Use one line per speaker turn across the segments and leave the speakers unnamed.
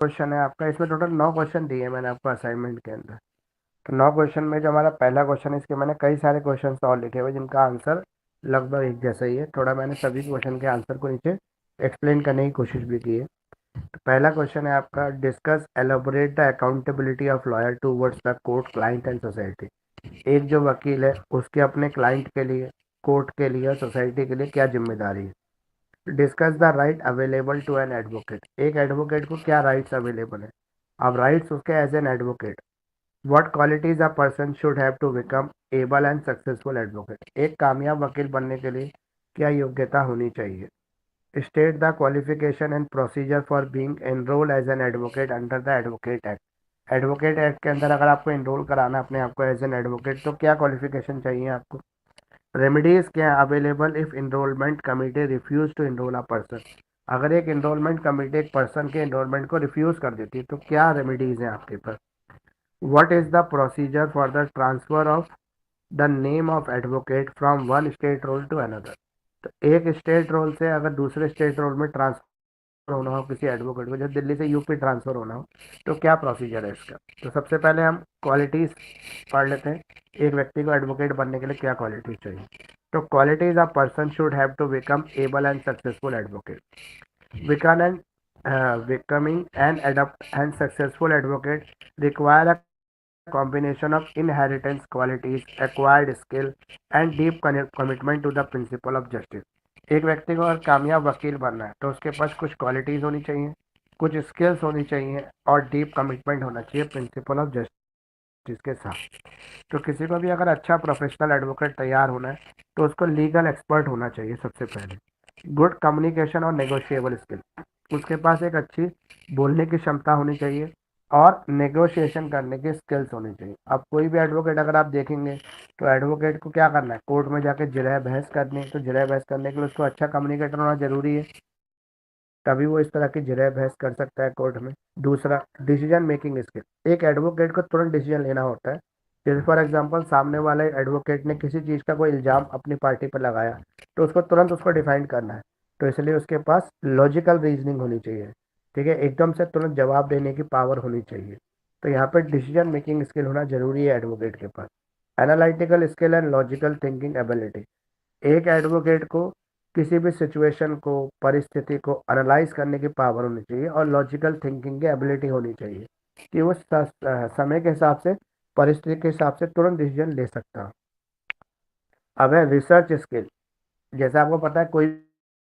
Question है आपका। इसमें टोटल 9 क्वेश्चन दिए हैं मैंने आपको असाइनमेंट के अंदर। तो 9 क्वेश्चन में जो हमारा पहला क्वेश्चन है, इसके मैंने कई सारे क्वेश्चन और लिखे हुए जिनका आंसर लगभग एक जैसा ही है। थोड़ा मैंने सभी क्वेश्चन के आंसर को नीचे एक्सप्लेन करने की कोशिश भी की है। तो पहला क्वेश्चन है आपका, discuss elaborate the accountability of lawyer towards the court, client and society. एक जो वकील है उसके अपने क्लाइंट के लिए, कोर्ट के लिए और सोसाइटी के लिए क्या जिम्मेदारी है। Discuss the right available to an advocate. एक एडवोकेट को क्या राइट्स अवेलेबल है। अब राइट्स उसके as an advocate, what qualities a person should have to become able and successful advocate. एक कामयाब वकील बनने के लिए क्या योग्यता होनी चाहिए। State the qualification and procedure for being enrol as an advocate under the advocate act. Advocate act के अंदर अगर आपको एनरोल कराना अपने आप को एज एन एडवोकेट, तो क्या क्वालिफिकेशन चाहिए आपको। रेमेडीज क्या available if enrolment committee refuse to enrol a person. अगर एक इनरोलमेंट कमिटी एक पर्सन के इनरोलमेंट को रिफ्यूज कर देती है तो क्या रेमेडीज हैं आपके पास। What is the procedure for the transfer of the name of advocate from one state roll to another. तो एक स्टेट रोल से अगर दूसरे स्टेट रोल में ट्रांसफर होना हो किसी एडवोकेट को, जब दिल्ली से यूपी ट्रांसफर होना हो, तो क्या प्रोसीजर है इसका। तो सबसे पहले हम क्वालिटीज पढ़ लेते हैं। एक व्यक्ति को एडवोकेट बनने के लिए क्या क्वालिटीज चाहिए। तो qualities a person should have to become able and successful advocate. Become and becoming an adept and successful advocate require a combination of inheritance qualities, acquired skill, and deep commitment to the principle of justice. एक व्यक्ति को अगर कामयाब वकील बनना है तो उसके पास कुछ क्वालिटीज होनी चाहिए, कुछ स्किल्स होनी चाहिए और डीप कमिटमेंट होना चाहिए प्रिंसिपल ऑफ जस्टिस के साथ। तो किसी को भी अगर अच्छा प्रोफेशनल एडवोकेट तैयार होना है तो उसको लीगल एक्सपर्ट होना चाहिए सबसे पहले। गुड कम्युनिकेशन और नेगोशिएबल स्किल, उसके पास एक अच्छी बोलने की क्षमता होनी चाहिए और नेगोशिएशन करने की स्किल्स होनी चाहिए। अब कोई भी एडवोकेट अगर आप देखेंगे तो एडवोकेट को क्या करना है, कोर्ट में जाके जिरह बहस करनी है। तो जिरह बहस करने के लिए उसको अच्छा कम्युनिकेटर होना जरूरी है, तभी वो इस तरह की जिरह बहस कर सकता है कोर्ट में। दूसरा, डिसीजन मेकिंग स्किल, एक एडवोकेट को तुरंत डिसीजन लेना होता है। जैसे फॉर एग्जांपल सामने वाले एडवोकेट ने किसी चीज़ का कोई इल्ज़ाम अपनी पार्टी पर लगाया, तो उसको तुरंत उसको डिफाइन करना है। तो इसलिए उसके पास लॉजिकल रीजनिंग होनी चाहिए, ठीक है, एकदम से तुरंत जवाब देने की पावर होनी चाहिए। तो यहाँ पर डिसीजन मेकिंग स्किल होना जरूरी है एडवोकेट के पास। Analytical skill and logical thinking ability, एक एडवोकेट को किसी भी सिचुएशन को, परिस्थिति को एनालाइज करने की पावर होनी चाहिए और लॉजिकल थिंकिंग की एबिलिटी होनी चाहिए कि वो समय के हिसाब से, परिस्थिति के हिसाब से तुरंत डिसीजन ले सकता है। अब है रिसर्च स्किल। जैसे आपको पता है कोई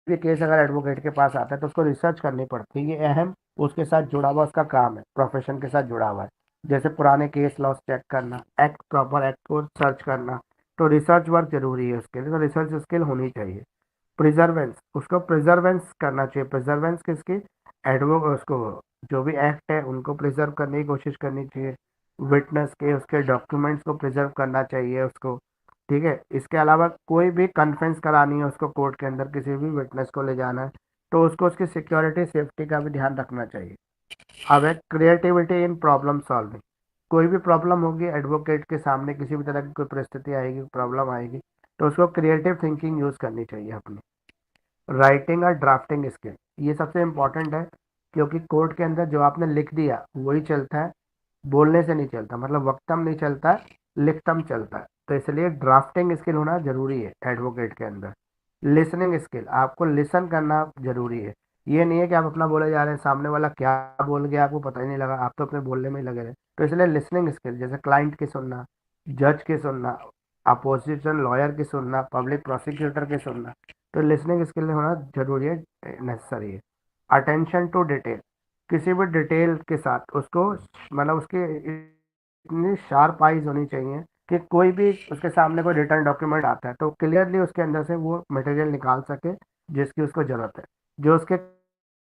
भी केस अगर एडवोकेट के पास आता है तो उसको रिसर्च करनी पड़ती है, ये अहम उसके साथ जुड़ा हुआ उसका काम है, प्रोफेशन के साथ जुड़ा हुआ है। जैसे पुराने केस लॉस चेक करना, एक्ट प्रॉपर एक्ट को सर्च करना, तो रिसर्च वर्क जरूरी है उसके लिए, तो रिसर्च स्किल होनी चाहिए। प्रिजर्वेंस, उसको प्रिजर्वेंस करना चाहिए। प्रिजर्वेंस किसकी, एडवोक उसको जो भी एक्ट है उनको प्रिजर्व करने की कोशिश करनी चाहिए। विटनेस के उसके डॉक्यूमेंट्स को प्रिजर्व करना चाहिए उसको, ठीक है। इसके अलावा कोई भी कन्फ्रेंस करानी है उसको कोर्ट के अंदर, किसी भी विटनेस को ले जाना है, तो उसको उसकी सिक्योरिटी सेफ्टी का भी ध्यान रखना चाहिए। अब है क्रिएटिविटी इन प्रॉब्लम सॉल्विंग। कोई भी प्रॉब्लम होगी एडवोकेट के सामने, किसी भी तरह की कोई परिस्थिति आएगी, प्रॉब्लम आएगी, तो उसको क्रिएटिव थिंकिंग यूज करनी चाहिए अपनी। राइटिंग और ड्राफ्टिंग स्किल, ये सबसे इम्पोर्टेंट है, क्योंकि कोर्ट के अंदर जो आपने लिख दिया वही चलता है, बोलने से नहीं चलता, मतलब वक्तम नहीं चलता है, लिखतम चलता है। तो इसलिए ड्राफ्टिंग स्किल होना जरूरी है एडवोकेट के अंदर। लिसनिंग स्किल, आपको लिसन करना जरूरी है। ये नहीं है कि आप अपना बोले जा रहे हैं, सामने वाला क्या बोल गया आपको पता ही नहीं लगा, आप तो अपने बोलने में ही लगे रहे। तो इसलिए लिसनिंग स्किल, जैसे क्लाइंट की सुनना, जज की सुनना, अपोजिशन लॉयर की सुनना, पब्लिक प्रोसिक्यूटर की सुनना, तो लिसनिंग स्किल होना जरूरी है, नेसेसरी है। अटेंशन टू डिटेल, किसी भी डिटेल के साथ उसको, मतलब उसके इतनी शार्प आइज होनी चाहिए कि कोई भी उसके सामने कोई रिटर्न डॉक्यूमेंट आता है तो क्लियरली उसके अंदर से वो मटेरियल निकाल सके जिसकी उसको जरूरत है, जो उसके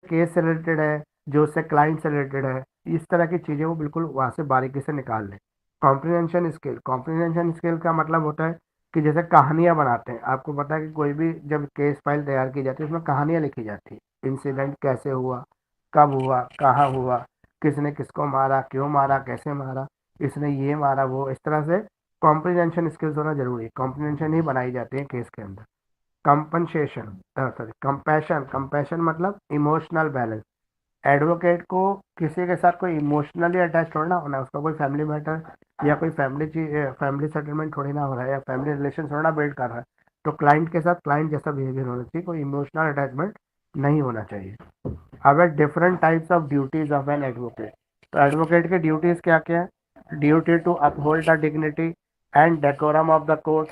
केस से रिलेटेड है, जो उससे क्लाइंट से रिलेटेड है, इस तरह की चीज़ें वो बिल्कुल वहाँ से बारीकी से निकाल ले। कॉम्प्रिहेंशन स्किल, कॉम्प्रिहेंशन स्किल का मतलब होता है कि जैसे कहानियाँ बनाते हैं, आपको पता है कि कोई भी जब केस फाइल तैयार की जाती है उसमें कहानियाँ लिखी जाती है, इंसिडेंट कैसे हुआ, कब हुआ, कहाँ हुआ, किसने किसको मारा, क्यों मारा, कैसे मारा, इसने ये मारा, वो, इस तरह से कॉम्प्रिहेंशन स्किल्स होना जरूरी है। कॉम्प्रिहेंशन ही बनाई जाती है केस के अंदर। कंपनसेशन, सॉरी कंपैशन, कंपैशन मतलब इमोशनल बैलेंस। एडवोकेट को किसी के साथ कोई इमोशनली अटैच थोड़ा ना होना है, उसका कोई फैमिली मैटर या कोई फैमिली सेटलमेंट थोड़ी ना हो रहा है, या फैमिली रिलेशन थोड़ा ना बिल्ड कर रहा है। तो क्लाइंट के साथ क्लाइंट जैसा बिहेवियर होना चाहिए, कोई इमोशनल अटैचमेंट नहीं होना चाहिए। अब different types of duties of an advocate. तो एडवोकेट के ड्यूटीज क्या क्या है? Duty to uphold the dignity and decorum of the court.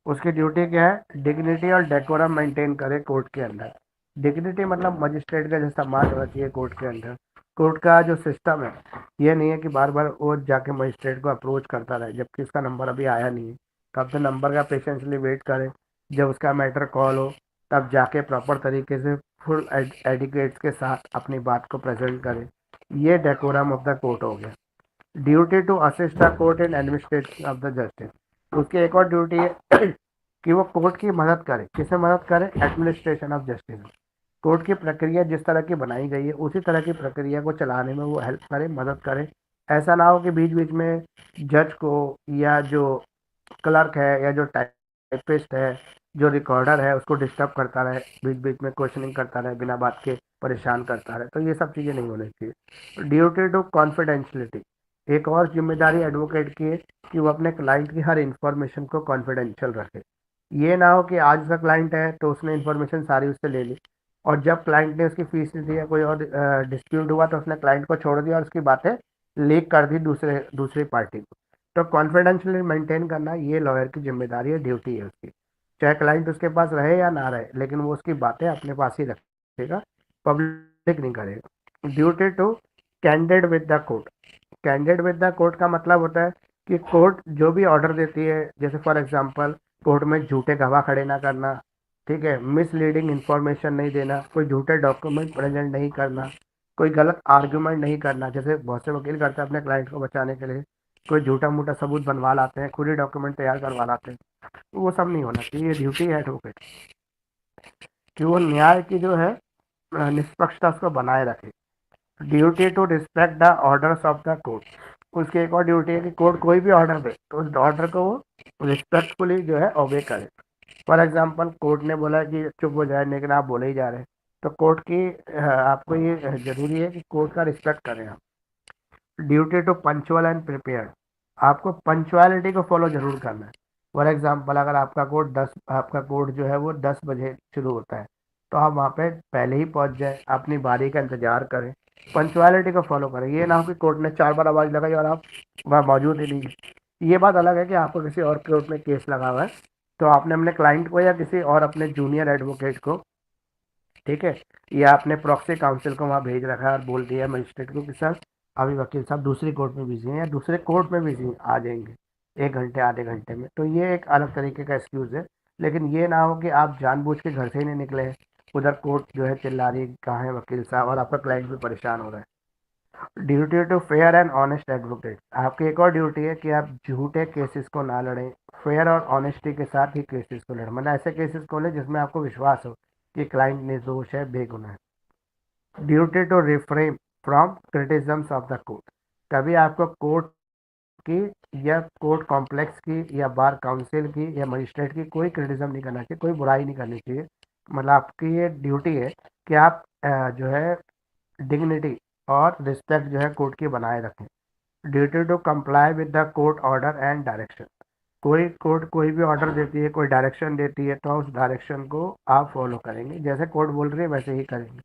उसकी ड्यूटी क्या है? डिग्निटी और डेकोरम मेंटेन करे कोर्ट के अंदर। डिग्निटी मतलब मजिस्ट्रेट का जैसा मान होना चाहिए कोर्ट के अंदर। कोर्ट का जो सिस्टम है, ये नहीं है कि बार बार वो जाके मजिस्ट्रेट को अप्रोच करता रहे जबकि उसका नंबर अभी आया नहीं है। तब तो नंबर का पेशेंसली वेट करे, जब उसका मैटर कॉल हो तब जाके प्रॉपर तरीके से फुल एडिकेट्स के साथ अपनी बात को प्रेजेंट करे। ये डेकोरम ऑफ द कोर्ट हो गया। Duty to assist the court in administration of the justice. उसकी एक और ड्यूटी है कि वो कोर्ट की मदद करे। किसे मदद करे? Administration of justice. कोर्ट की प्रक्रिया जिस तरह की बनाई गई है उसी तरह की प्रक्रिया को चलाने में वो हेल्प करे, मदद करे। ऐसा ना हो कि बीच बीच में जज को या जो क्लर्क है या जो टाइपिस्ट है, जो रिकॉर्डर है, उसको डिस्टर्ब करता रहे, बीच बीच में क्वेश्चनिंग करता रहे, बिना बात के परेशान करता रहे। तो ये सब चीज़ें नहीं होनी चाहिए। Duty to confidentiality. एक और जिम्मेदारी एडवोकेट की है कि वो अपने क्लाइंट की हर इंफॉर्मेशन को कॉन्फिडेंशियल रखे। ये ना हो कि आज उसका क्लाइंट है तो उसने इन्फॉर्मेशन सारी उससे ले ली, और जब क्लाइंट ने उसकी फीस नहीं दी या कोई और डिस्प्यूट हुआ तो उसने क्लाइंट को छोड़ दिया और उसकी बातें लीक कर दी दूसरी पार्टी को। तो कॉन्फिडेंशियली मेंटेन करना ये लॉयर की जिम्मेदारी है, ड्यूटी है उसकी। चाहे क्लाइंट उसके पास रहे या ना रहे, लेकिन वो उसकी बातें अपने पास ही रखेगा, पब्लिक नहीं करेगा। Duty to candid with the court. Candid with the court का मतलब होता है कि कोर्ट जो भी ऑर्डर देती है, जैसे फॉर एग्जांपल कोर्ट में झूठे गवाह खड़े ना करना, ठीक है, मिसलीडिंग इंफॉर्मेशन नहीं देना, कोई झूठे डॉक्यूमेंट प्रेजेंट नहीं करना, कोई गलत आर्ग्यूमेंट नहीं करना। जैसे बहुत से वकील करते हैं अपने क्लाइंट को बचाने के लिए, कोई झूठा मूठा सबूत बनवा लाते हैं, खुद ही डॉक्यूमेंट तैयार करवा लाते हैं। तो वो सब नहीं होना चाहिए। ये ड्यूटी है एडवोकेट कि वो न्याय की जो है निष्पक्षता उसको बनाए रखे। Duty to respect the orders of the court. उसकी एक और ड्यूटी है कि कोर्ट कोई भी ऑर्डर दे तो उस ऑर्डर को वो रिस्पेक्टफुली जो है ओबे करे। फॉर एग्जांपल कोर्ट ने बोला कि चुप हो जाए, लेकिन आप बोले ही जा रहे हैं, तो कोर्ट की आपको ये जरूरी है कि कोर्ट का रिस्पेक्ट करें आप। Duty to punctual and prepared. आपको पंचुअलिटी को फॉलो जरूर करना है। फॉर एग्जांपल अगर आपका कोर्ट जो है वो 10 बजे शुरू होता है, तो आप वहाँ पे पहले ही पहुँच जाए, अपनी बारी का इंतजार करें, पंचुअलिटी को फॉलो करें। ये ना हो कि कोर्ट ने 4 बार आवाज़ लगाई और आप वहाँ मौजूद ही नहीं है। ये बात अलग है कि आपको किसी और कोर्ट में केस लगा हुआ है, तो आपने अपने क्लाइंट को या किसी और अपने जूनियर एडवोकेट को, ठीक है, या आपने प्रॉक्सी काउंसिल को वहाँ भेज रखा है और बोल दिया मजिस्ट्रेट को कि सर अभी वकील साहब दूसरी कोर्ट में बिजी हैं या दूसरे कोर्ट में बिजी आ जाएंगे 1 घंटे आधे घंटे में, तो ये एक अलग तरीके का एक्सक्यूज़ है। लेकिन ये ना हो कि आप जानबूझ के घर से ही नहीं निकले हैं, उधर कोर्ट जो है चिल्ला रही है कहाँ है वकील साहब, और आपका क्लाइंट भी परेशान हो रहा है। Duty to fair and honest advocate. आपकी एक और ड्यूटी है कि आप झूठे केसेस को ना लड़ें, फेयर और ऑनेस्टी के साथ ही केसेस को लड़ें। मतलब ऐसे केसेस को लें जिसमें आपको विश्वास हो कि क्लाइंट निर्दोष है, बेगुनाह है। Duty to refrain from criticisms of the court. कभी आपको कोर्ट की या कोर्ट कॉम्प्लेक्स की या बार काउंसिल की या मजिस्ट्रेट की कोई क्रिटिसिज्म नहीं करना चाहिए, कोई बुराई नहीं करनी चाहिए। मतलब आपकी ये ड्यूटी है कि आप जो है डिग्निटी और रिस्पेक्ट जो है कोर्ट की बनाए रखें। Duty to comply with the court order and direction. कोई कोर्ट कोई भी ऑर्डर देती है, कोई डायरेक्शन देती है, तो उस डायरेक्शन को आप फॉलो करेंगे, जैसे कोर्ट बोल रही है वैसे ही करेंगे।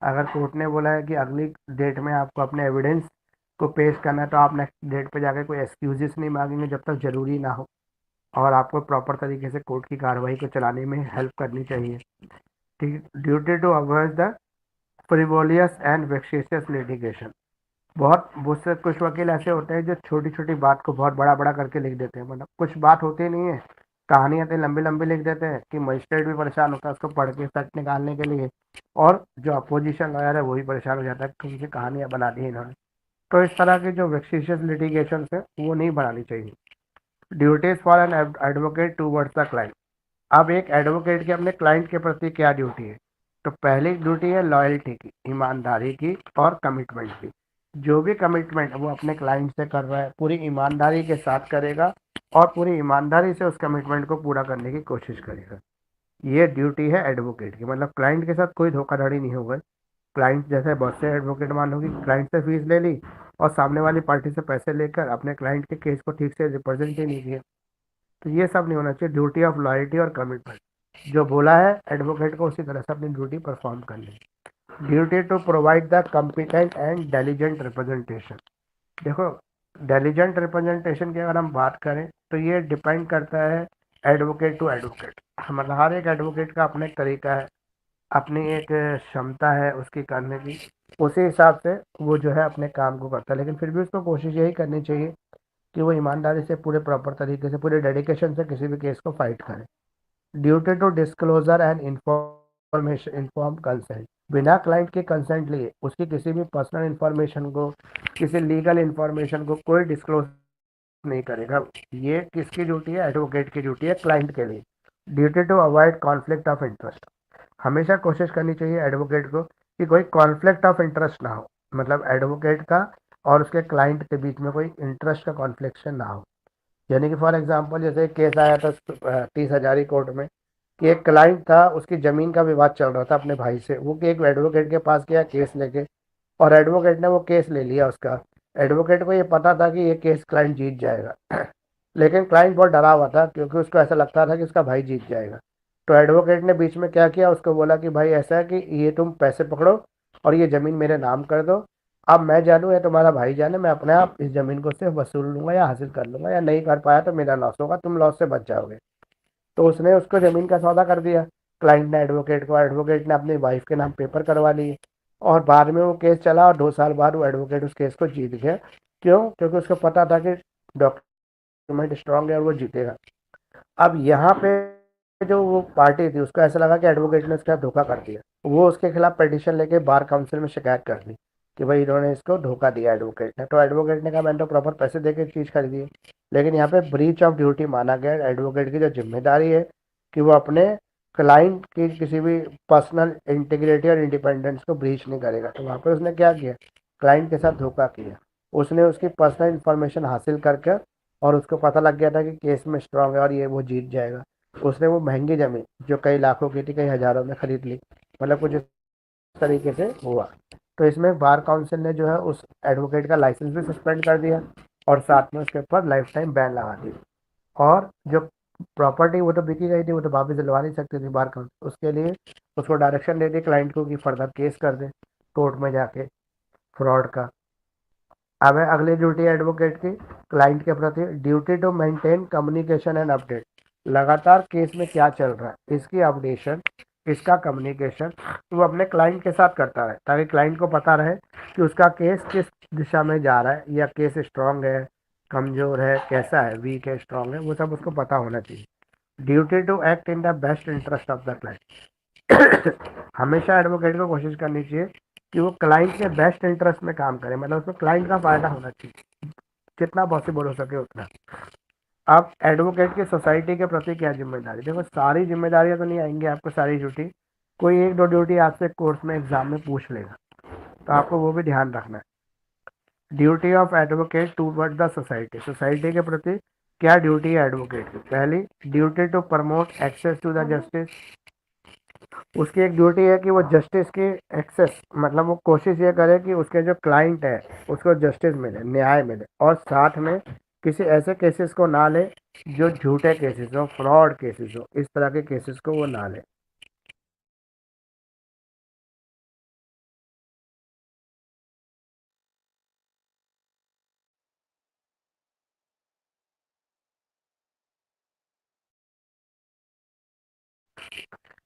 अगर कोर्ट ने बोला है कि अगली डेट में आपको अपने एविडेंस को पेश करना है, तो आप नेक्स्ट डेट पे जाकर कोई एक्सक्यूजेस नहीं मांगेंगे जब तक ज़रूरी ना हो, और आपको प्रॉपर तरीके से कोर्ट की कार्रवाई को चलाने में हेल्प करनी चाहिए। ठीक। Duty to avoid the frivolous and vexatious litigation. बहुत से कुछ वकील ऐसे होते हैं जो छोटी छोटी बात को बहुत बड़ा बड़ा करके लिख देते हैं। मतलब कुछ बात होती नहीं है, कहानियाँ इतनी लंबी लंबी लिख देते हैं कि मजिस्ट्रेट भी परेशान होता है उसको पढ़ के सच निकालने के लिए, और जो अपोजिशन लॉयर है वो भी परेशान हो जाता है क्योंकि कहानियाँ बना दी इन्होंने। तो इस तरह के जो वेक्सिशियस लिटिगेशन है वो नहीं बनानी चाहिए। Duties for an advocate towards the client. अब एक एडवोकेट की अपने क्लाइंट के प्रति क्या ड्यूटी है? तो पहली ड्यूटी है लॉयल्टी की, ईमानदारी की और कमिटमेंट की। जो भी कमिटमेंट वो अपने क्लाइंट से कर रहा है पूरी ईमानदारी के साथ करेगा, और पूरी ईमानदारी से उस कमिटमेंट को पूरा करने की कोशिश करेगा। ये ड्यूटी है एडवोकेट की। मतलब क्लाइंट के साथ कोई धोखाधड़ी नहीं होगा, क्लाइंट जैसे बहुत से एडवोकेट मान लो कि क्लाइंट से फीस ले ली और सामने वाली पार्टी से पैसे लेकर अपने क्लाइंट के केस को ठीक से रिप्रेजेंट ही नहीं किया। तो ये सब नहीं होना चाहिए। ड्यूटी ऑफ लॉयल्टी और कमिटमेंट, जो बोला है एडवोकेट को उसी तरह से अपनी ड्यूटी परफॉर्म करनी। Duty to provide the competent and diligent representation. देखो, डेलीजेंट रिप्रेजेंटेशन की अगर हम बात करें तो ये डिपेंड करता है एडवोकेट टू एडवोकेट। मतलब हर एक एडवोकेट का अपना एक तरीका है, अपनी एक क्षमता है उसकी करने की, उसी हिसाब से वो जो है अपने काम को करता है। लेकिन फिर भी उसको कोशिश यही करनी चाहिए कि वो ईमानदारी से पूरे प्रॉपर तरीके से पूरे डेडिकेशन से किसी भी केस को फाइट करे। Duty to disclosure and information inform consent. बिना क्लाइंट के कंसेंट लिए उसकी किसी भी पर्सनल इंफॉर्मेशन को, किसी लीगल इंफॉर्मेशन को कोई डिस्क्लोज नहीं करेगा। ये किसकी ड्यूटी है? एडवोकेट की ड्यूटी है क्लाइंट के लिए। Duty to avoid conflict of interest. हमेशा कोशिश करनी चाहिए एडवोकेट को कि कोई कॉन्फ्लिक्ट ऑफ इंटरेस्ट ना हो, मतलब एडवोकेट का और उसके क्लाइंट के बीच में कोई इंटरेस्ट का कॉन्फ्लिक्शन ना हो। यानी कि फॉर एग्जांपल जैसे एक केस आया था 30,000 कोर्ट में कि एक क्लाइंट था, उसकी ज़मीन का विवाद चल रहा था अपने भाई से, वो कि एक एडवोकेट के पास गया केस लेके और एडवोकेट ने वो केस ले लिया उसका। एडवोकेट को ये पता था कि ये केस क्लाइंट जीत जाएगा लेकिन क्लाइंट बहुत डरा हुआ था क्योंकि उसको ऐसा लगता था कि उसका भाई जीत जाएगा। तो एडवोकेट ने बीच में क्या किया, उसको बोला कि भाई ऐसा है कि ये तुम पैसे पकड़ो और ये ज़मीन मेरे नाम कर दो। अब मैं जानूँ या तुम्हारा भाई जाने, मैं अपने आप इस ज़मीन को सिर्फ वसूल लूँगा या हासिल कर लूँगा, या नहीं कर पाया तो मेरा लॉस होगा, तुम लॉस से बच जाओगे। तो उसने उसको ज़मीन का सौदा कर दिया क्लाइंट ने एडवोकेट को। एडवोकेट ने अपनी वाइफ के नाम पेपर करवा लिए और बाद में वो केस चला और 2 साल बाद वो एडवोकेट उस केस को जीत गया। क्यों? क्योंकि उसको पता था कि डॉक्यूमेंट स्ट्रांग है और वो जीतेगा। अब यहाँ पे जो वो पार्टी थी उसको ऐसा लगा कि एडवोकेट ने उसके साथ धोखा कर दिया। वो उसके खिलाफ पिटीशन लेके बार काउंसिल में शिकायत कर दी कि भाई इन्होंने इसको धोखा दिया एडवोकेट ने। तो एडवोकेट ने कहा मैंने तो प्रॉपर पैसे दे के चीज़ खरीदी है। लेकिन यहाँ पे ब्रीच ऑफ ड्यूटी माना गया। एडवोकेट की जो जिम्मेदारी है कि वो अपने क्लाइंट की किसी भी पर्सनल इंटीग्रिटी और इंडिपेंडेंस को ब्रीच नहीं करेगा। तो वहाँ पे उसने क्या किया, क्लाइंट के साथ धोखा किया। उसने उसकी पर्सनल इंफॉर्मेशन हासिल करके और उसको पता लग गया था कि केस में स्ट्रांग है और ये वो जीत जाएगा। उसने वो महंगी ज़मीन जो कई लाखों की थी कई हज़ारों में खरीद ली। मतलब कुछ इस तरीके से हुआ। तो इसमें बार काउंसिल ने जो है उस एडवोकेट का लाइसेंस भी सस्पेंड कर दिया और साथ में उसके ऊपर लाइफ टाइम बैन लगा दी। और जो प्रॉपर्टी वो तो बिकी गई थी, वो तो वापस दिलवा नहीं सकती थी बार काउंसिल। उसके लिए उसको डायरेक्शन दे दी क्लाइंट को कि फर्दर केस कर दे कोर्ट में जाके फ्रॉड का। अब है अगली ड्यूटी एडवोकेट की क्लाइंट के प्रति। Duty to maintain communication and update. लगातार केस में क्या चल रहा है इसकी अपडेशन, इसका कम्युनिकेशन वो अपने क्लाइंट के साथ करता रहे ताकि क्लाइंट को पता रहे कि उसका केस किस दिशा में जा रहा है, या केस स्ट्रांग है, कमज़ोर है, कैसा है, वीक है, स्ट्रांग है, वो सब उसको पता होना चाहिए। Duty to act in the best interest of the client. हमेशा एडवोकेट को कोशिश करनी चाहिए कि वो क्लाइंट के बेस्ट इंटरेस्ट में काम करे, मतलब उसमें क्लाइंट का फायदा होना चाहिए जितना पॉसिबल हो सके उतना। अब एडवोकेट की सोसाइटी के प्रति क्या जिम्मेदारी। देखो, सारी जिम्मेदारियां तो नहीं आएंगी आपको, सारी ड्यूटी, कोई एक दो ड्यूटी आपसे कोर्स में एग्जाम में पूछ लेगा, तो आपको वो भी ध्यान रखना है। Duty of advocate toward the society. Society के प्रति क्या ड्यूटी है एडवोकेट की? पहली, duty to promote access to the justice. उसकी एक ड्यूटी है कि वो जस्टिस की एक्सेस, मतलब वो कोशिश ये करे कि उसके जो क्लाइंट है उसको जस्टिस मिले, न्याय मिले, और साथ में किसी ऐसे केसेस को ना ले जो झूठे केसेस हो, फ्रॉड केसेस हो, इस तरह के केसेस को वो ना ले।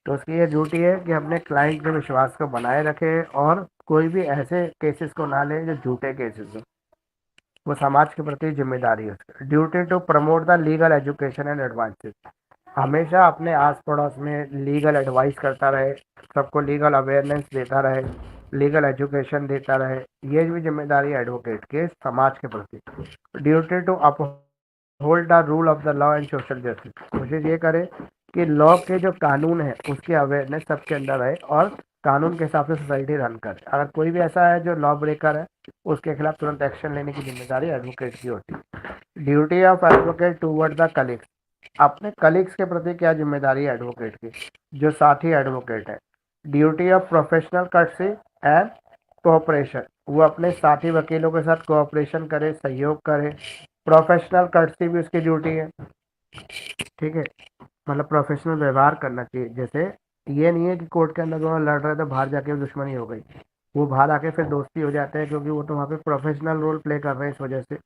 तो उसकी ये ड्यूटी है कि अपने क्लाइंट के विश्वास को बनाए रखे और कोई भी ऐसे केसेस को ना ले जो झूठे केसेस हो। वो समाज के प्रति जिम्मेदारी है उसकी। Duty to promote the legal education and advances. हमेशा अपने आस पड़ोस में लीगल एडवाइस करता रहे, सबको लीगल अवेयरनेस देता रहे, लीगल एजुकेशन देता रहे। ये भी जिम्मेदारी है एडवोकेट के समाज के प्रति। Duty to uphold the rule of the law and social justice. कोशिश ये करे कि लॉ के जो कानून है उसकी अवेयरनेस सबके अंदर रहे और कानून के हिसाब से सोसाइटी रन करे। अगर कोई भी ऐसा है जो लॉ ब्रेकर है उसके खिलाफ तुरंत एक्शन लेने की जिम्मेदारी एडवोकेट की होती है। Duty of advocate toward the colleagues. अपने कलीग्स के प्रति क्या जिम्मेदारी है एडवोकेट की, जो साथी एडवोकेट है। Duty of professional courtesy and cooperation, वो अपने साथी वकीलों के साथ कोऑपरेशन करे, सहयोग करे। प्रोफेशनल कर्टसी भी उसकी ड्यूटी है, ठीक है, मतलब प्रोफेशनल व्यवहार करना चाहिए। जैसे ये नहीं है कि कोर्ट के अंदर दोनों लड़ रहे तो बाहर जाके दुश्मनी हो गई, वो बाहर आके फिर दोस्ती हो जाते हैं, क्योंकि वो तो वहाँ पे प्रोफेशनल रोल प्ले कर रहे हैं इस वजह से।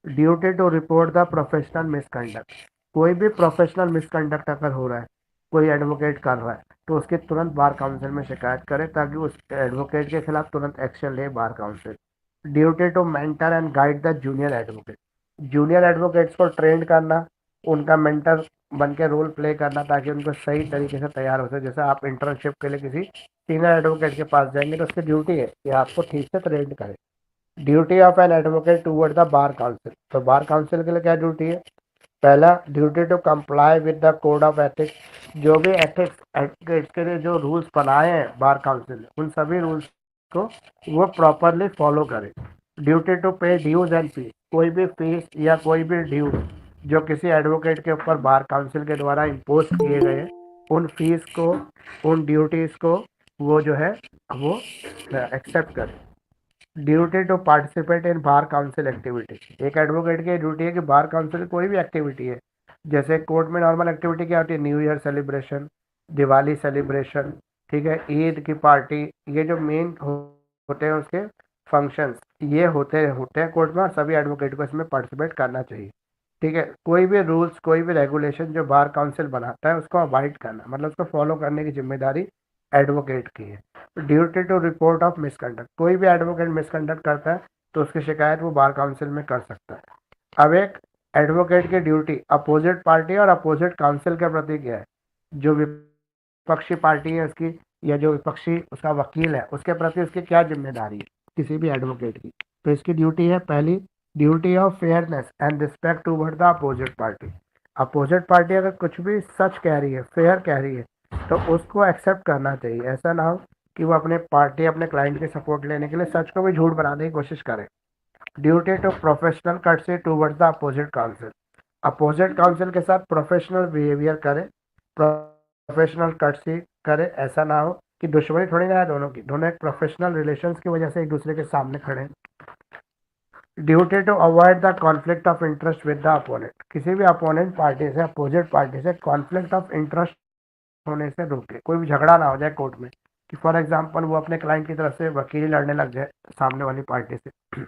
Duty to report the professional misconduct, कोई भी प्रोफेशनल मिसकंडक्ट अगर हो रहा है, कोई एडवोकेट कर रहा है, तो उसके तुरंत बार काउंसिल में शिकायत करे, ताकि उस एडवोकेट के खिलाफ तुरंत एक्शन ले bar council. Duty to mentor and guide the junior advocate, junior advocates को ट्रेन करना, उनका मेंटर बन के रोल प्ले करना, ताकि उनको सही तरीके से तैयार हो सके। जैसे आप इंटर्नशिप के लिए किसी सीनियर एडवोकेट के पास जाएंगे तो उसकी ड्यूटी है कि आपको ठीक से ट्रेन करे। Duty of an advocate toward the bar council, तो बार काउंसिल के लिए क्या ड्यूटी है? पहला, duty to comply with the code of ethics, जो भी एथिक्स एडवोकेट्स के लिए जो रूल्स बनाए हैं बार काउंसिल ने, उन सभी रूल्स को वो प्रॉपरली फॉलो करे। ड्यूटी टू पे ड्यूज एंड फीस, कोई भी फीस या कोई भी ड्यूज जो किसी एडवोकेट के ऊपर बार काउंसिल के द्वारा इम्पोज किए गए, उन फीस को, उन ड्यूटीज को वो जो है वो एक्सेप्ट करे। Duty to participate in bar council activity, एक एडवोकेट की ड्यूटी है कि बार काउंसिल कोई भी एक्टिविटी है, जैसे कोर्ट में नॉर्मल एक्टिविटी क्या होती है? New year celebration, Diwali celebration, ठीक है, ईद की पार्टी, ये जो मेन होते हैं उसके फंक्शंस, ये होते होते हैं कोर्ट में, और सभी एडवोकेट को इसमें पार्टिसिपेट करना चाहिए। ठीक है, कोई भी रूल्स, कोई भी रेगुलेशन जो बार काउंसिल बनाता है उसको अवॉइड करना, मतलब उसको फॉलो करने की जिम्मेदारी एडवोकेट की है। Duty to report of misconduct, कोई भी एडवोकेट मिसकंडक्ट करता है तो उसकी शिकायत वो बार काउंसिल में कर सकता है। अब एक एडवोकेट की ड्यूटी अपोजिट पार्टी और अपोजिट काउंसिल के प्रति क्या है? जो विपक्षी पार्टी है उसकी, या जो विपक्षी उसका वकील है, उसके प्रति उसकी क्या जिम्मेदारी है किसी भी एडवोकेट की? तो इसकी ड्यूटी है, पहली, duty of fairness and respect toward the opposite party. Opposite party अगर कुछ भी सच कह रही है, फेयर कह रही है, तो उसको एक्सेप्ट करना चाहिए। ऐसा ना हो कि वो अपने पार्टी, अपने क्लाइंट की सपोर्ट लेने के लिए सच को भी झूठ बनाने की कोशिश करे। Duty to professional courtesy towards the opposite counsel, opposite counsel के साथ प्रोफेशनल बिहेवियर करे, प्रोफेशनल कर्टसी करे। ऐसा ना हो कि दुश्मनी थोड़ी ना है दोनों की, दोनों एक प्रोफेशनल रिलेशंस की वजह से एक दूसरे के सामने खड़े हैं। Duty to avoid the conflict of interest with the opponent, किसी भी अपोनेंट पार्टी से, अपोजिट पार्टी से कॉन्फ्लिक्ट ऑफ इंटरेस्ट होने से रोके, कोई भी झगड़ा ना हो जाए कोर्ट में, कि फॉर एग्जांपल वो अपने क्लाइंट की तरफ से वकील लड़ने लग जाए सामने वाली पार्टी से।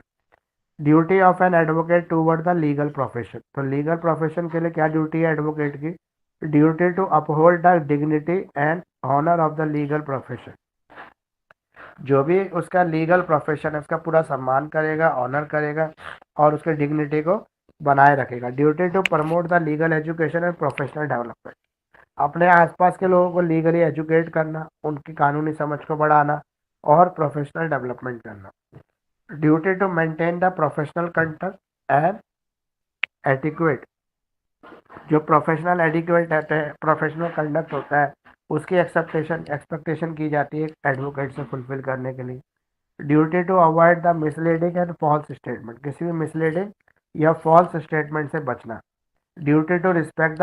Duty of an advocate toward the legal profession, तो लीगल प्रोफेशन के लिए क्या ड्यूटी है एडवोकेट की? Duty to uphold the dignity and honour of the legal profession, जो भी उसका लीगल प्रोफेशन है उसका पूरा सम्मान करेगा, ऑनर करेगा, और उसके डिग्निटी को बनाए रखेगा। Duty to promote the legal education and professional development, अपने आसपास के लोगों को लीगली एजुकेट करना, उनकी कानूनी समझ को बढ़ाना, और प्रोफेशनल डेवलपमेंट करना। Duty to maintain the professional conduct and etiquette, जो प्रोफेशनल एडिक्वेट रहते हैं, प्रोफेशनल कंडक्ट होता है, उसकी एक्सपेक्टेशन की जाती है एडवोकेट से फुलफिल करने के लिए। Duty to avoid the misleading and false statement, किसी भी मिसलीडिंग या फॉल्स स्टेटमेंट से बचना। Duty to respect the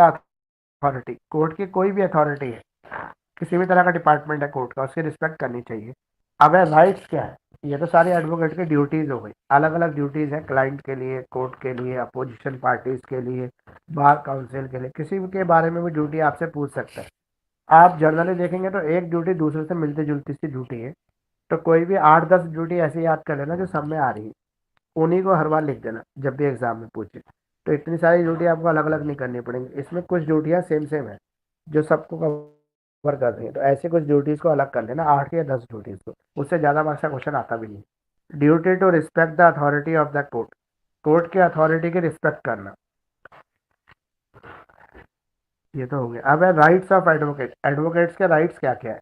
authority, court की कोई भी अथॉरिटी है, किसी भी तरह का डिपार्टमेंट है कोर्ट का, उसकी रिस्पेक्ट करनी चाहिए। अब है राइट्स क्या है? ये तो सारी एडवोकेट की ड्यूटीज हो गई, अलग अलग ड्यूटीज है क्लाइंट के लिए, कोर्ट के लिए, अपोजिशन पार्टीज के लिए, बार काउंसिल के लिए, किसी भी के बारे में भी ड्यूटी आपसे पूछ सकता है। आप जनरली देखेंगे तो एक ड्यूटी दूसरे से मिलती जुलती सी ड्यूटी है, तो कोई भी 8-10 ड्यूटी ऐसी याद कर लेना जो सब में आ रही है, उन्हीं को हर बार लिख देना जब भी एग्जाम में पूछे। तो इतनी सारी ड्यूटी आपको अलग अलग नहीं करनी पड़ेंगी, इसमें कुछ ड्यूटियाँ सेम सेम है जो सबको कवर कर रही है, तो ऐसे कुछ ड्यूटीज को अलग कर लेना, 8 या 10 ड्यूटीज को, उससे ज़्यादा मार्क्स का क्वेश्चन आता भी नहीं। Duty to respect the authority of the court, court की अथॉरिटी की रिस्पेक्ट करना, ये तो हो गया। अब है राइट्स ऑफ एडवोकेट, एडवोकेट्स के राइट्स क्या क्या है,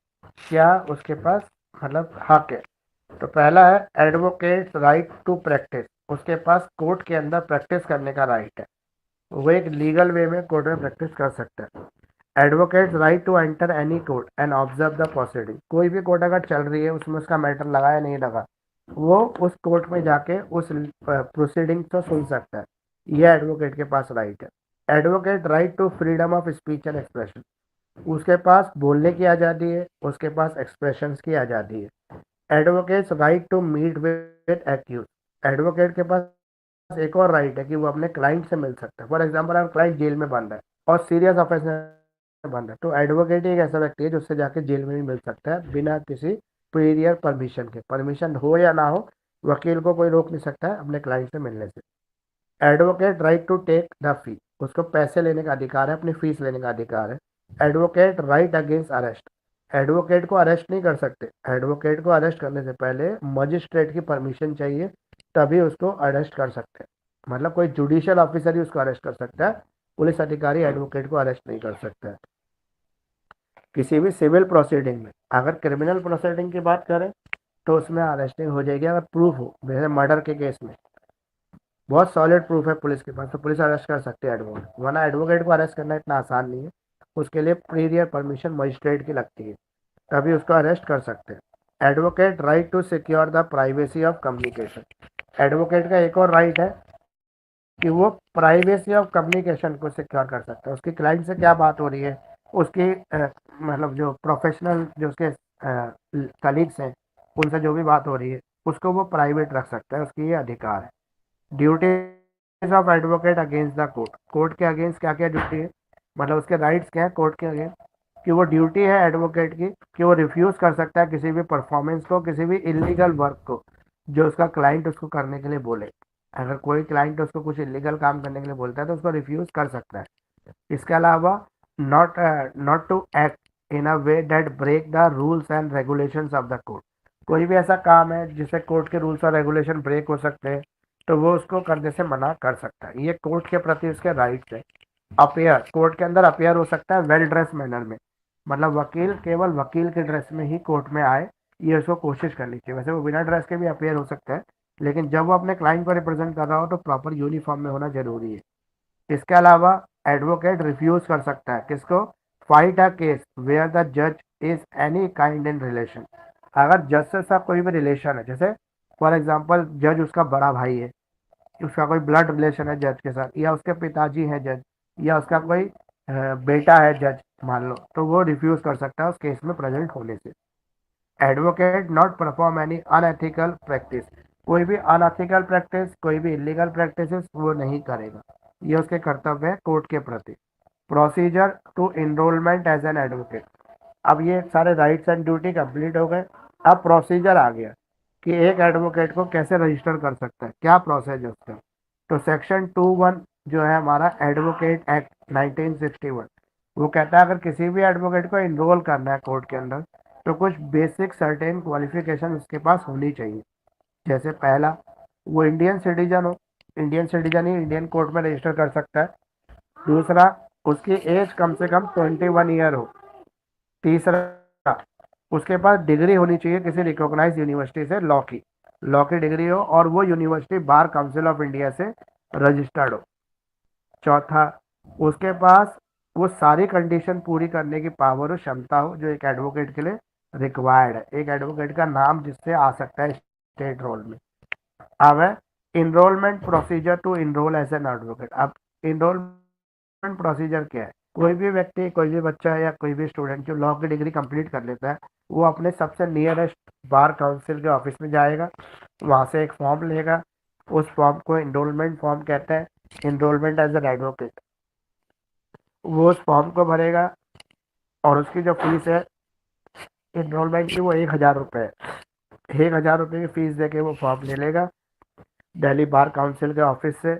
क्या उसके पास मतलब हक है? तो पहला है एडवोकेट्स राइट टू प्रैक्टिस, उसके पास कोर्ट के अंदर प्रैक्टिस करने का राइट है, वो एक लीगल वे में कोर्ट में प्रैक्टिस कर सकता है। Advocates right to enter any court and observe the proceeding, कोई भी कोर्ट अगर चल रही है, उसमें उसका मैटर लगा या नहीं लगा, वो उस कोर्ट में जाके उस प्रोसीडिंग को सुन सकता है, यह एडवोकेट के पास राइट है। Advocate right to freedom of speech and expression, उसके पास बोलने की आज़ादी है, उसके पास एक्सप्रेशंस की आज़ादी है। Advocates right to meet with accuse. Advocate के पास एक और राइट है कि वो अपने क्लाइंट से मिल सकता है। फॉर एग्जाम्पल अगर क्लाइंट जेल में बंद है और सीरियस ऑफेंस में बंद है, तो एडवोकेट एक ऐसा व्यक्ति है जो उससे जाके जेल में भी मिल सकता है बिना किसी प्रीवियर परमिशन के। परमिशन हो या ना हो, वकील को कोई रोक नहीं सकता है अपने क्लाइंट से मिलने से। Advocate right to take the fee. उसको पैसे लेने का अधिकार है, अपनी फीस लेने का अधिकार है। Advocate right against arrest. Advocate को अरेस्ट नहीं कर सकते। एडवोकेट को अरेस्ट करने से पहले मजिस्ट्रेट की परमिशन चाहिए, तभी उसको अरेस्ट कर सकते हैं। मतलब कोई जुडिशियल ऑफिसर ही उसको अरेस्ट कर सकता है, पुलिस अधिकारी एडवोकेट को अरेस्ट नहीं कर सकता है। किसी भी सिविल प्रोसीडिंग में, अगर क्रिमिनल प्रोसीडिंग की बात करें तो उसमें अरेस्टिंग हो जाएगी अगर प्रूफ हो। जैसे मर्डर के केस में बहुत सॉलिड प्रूफ है पुलिस के पास, तो पुलिस अरेस्ट कर सकती है एडवोकेट, वरना एडवोकेट को अरेस्ट करना इतना आसान नहीं है। उसके लिए प्रीवियर परमिशन मजिस्ट्रेट की लगती है, तभी उसको अरेस्ट कर सकते हैं। Advocate right to secure the privacy of communication. Advocate का एक और राइट है कि वो प्राइवेसी ऑफ कम्युनिकेशन को सिक्योर कर सकता है। उसकी क्लाइंट से क्या बात हो रही है, उसकी मतलब जो प्रोफेशनल जो उसके कलीग्स हैं उनसे जो भी बात हो रही है उसको वो प्राइवेट रख सकता है, उसकी ये अधिकार है। Duties of advocate against the court. Court के अगेंस्ट क्या क्या ड्यूटी है, मतलब उसके राइट्स क्या है कोर्ट के अगेंस्ट, कि वो ड्यूटी है एडवोकेट की कि वो रिफ्यूज़ कर सकता है किसी भी परफॉर्मेंस को, किसी भी इलीगल वर्क को जो उसका क्लाइंट उसको करने के लिए बोले। अगर कोई क्लाइंट उसको कुछ इलीगल काम करने के लिए बोलता है तो उसको रिफ्यूज़ कर सकता है। इसके अलावा not to act in a way that break the rules and regulations of the court. कोई भी ऐसा काम है जिससे कोर्ट के रूल्स और रेगुलेशन ब्रेक हो सकते हैं, तो वो उसको करने से मना कर सकता है। ये कोर्ट के प्रति उसके राइट्स है। अपेयर, कोर्ट के अंदर अपेयर हो सकता है वेल ड्रेस मैनर में, मतलब वकील केवल वकील के ड्रेस में ही कोर्ट में आए, ये उसको कोशिश करनी चाहिए। वैसे वो बिना ड्रेस के भी अपेयर हो सकता है, लेकिन जब वो अपने क्लाइंट को रिप्रेजेंट कर रहा हो तो प्रॉपर यूनिफॉर्म में होना जरूरी है। इसके अलावा एडवोकेट रिफ्यूज कर सकता है किसको, fight a case where the जज is any kind in relation. अगर जज से उसका कोई भी रिलेशन है, जैसे फॉर एग्जांपल जज उसका बड़ा भाई है, उसका कोई ब्लड रिलेशन है जज के साथ, या उसके पिताजी हैं जज, या उसका कोई बेटा है जज मान लो, तो वो रिफ्यूज कर सकता है उस केस में प्रेजेंट होने से। Advocate not perform any unethical practice. कोई भी अनएथिकल प्रैक्टिस, कोई भी इलीगल प्रैक्टिस वो नहीं करेगा, ये उसके कर्तव्य है कोर्ट के प्रति। Procedure to enrolment as an advocate. अब ये सारे राइट्स एंड ड्यूटी कंप्लीट हो गए। अब प्रोसीजर आ गया कि एक एडवोकेट को कैसे रजिस्टर कर सकता है, क्या प्रोसेस है उसका। तो सेक्शन 2(1) जो है हमारा एडवोकेट एक्ट 1961, वो कहता है अगर किसी भी एडवोकेट को इनरोल करना है कोर्ट के अंदर तो कुछ बेसिक सर्टेन क्वालिफिकेशन उसके पास होनी चाहिए। जैसे पहला, वो इंडियन सिटीजन हो, इंडियन सिटीजन ही इंडियन कोर्ट में रजिस्टर कर सकता है। दूसरा, उसकी एज कम से कम 21 ईयर हो। तीसरा, उसके पास डिग्री होनी चाहिए किसी रिकॉग्नाइज यूनिवर्सिटी से, लॉ की डिग्री हो और वो university bar council of India से रजिस्टर्ड हो। चौथा, उसके पास वो सारी कंडीशन पूरी करने की पावर हो, क्षमता हो जो एक एडवोकेट के लिए रिक्वायर्ड है। एक एडवोकेट का नाम जिससे आ सकता है स्टेट रोल में। अब है enrolment procedure to enrol as an advocate. अब इनरोलमेंट प्रोसीजर क्या है, कोई भी व्यक्ति, कोई भी बच्चा या कोई भी स्टूडेंट जो लॉ की डिग्री कंप्लीट कर लेता है, वो अपने सबसे नियरेस्ट बार काउंसिल के ऑफिस में जाएगा, वहाँ से एक फॉर्म लेगा, उस फॉर्म को इनरोलमेंट फॉर्म कहते हैं, इनरोलमेंट एज एन एडवोकेट। वो उस फॉर्म को भरेगा और उसकी जो फीस है इनरोलमेंट की वो 1,000 रुपये है। 1,000 रुपये की फीस देके वो फॉर्म ले लेगा दिल्ली बार काउंसिल के ऑफिस से,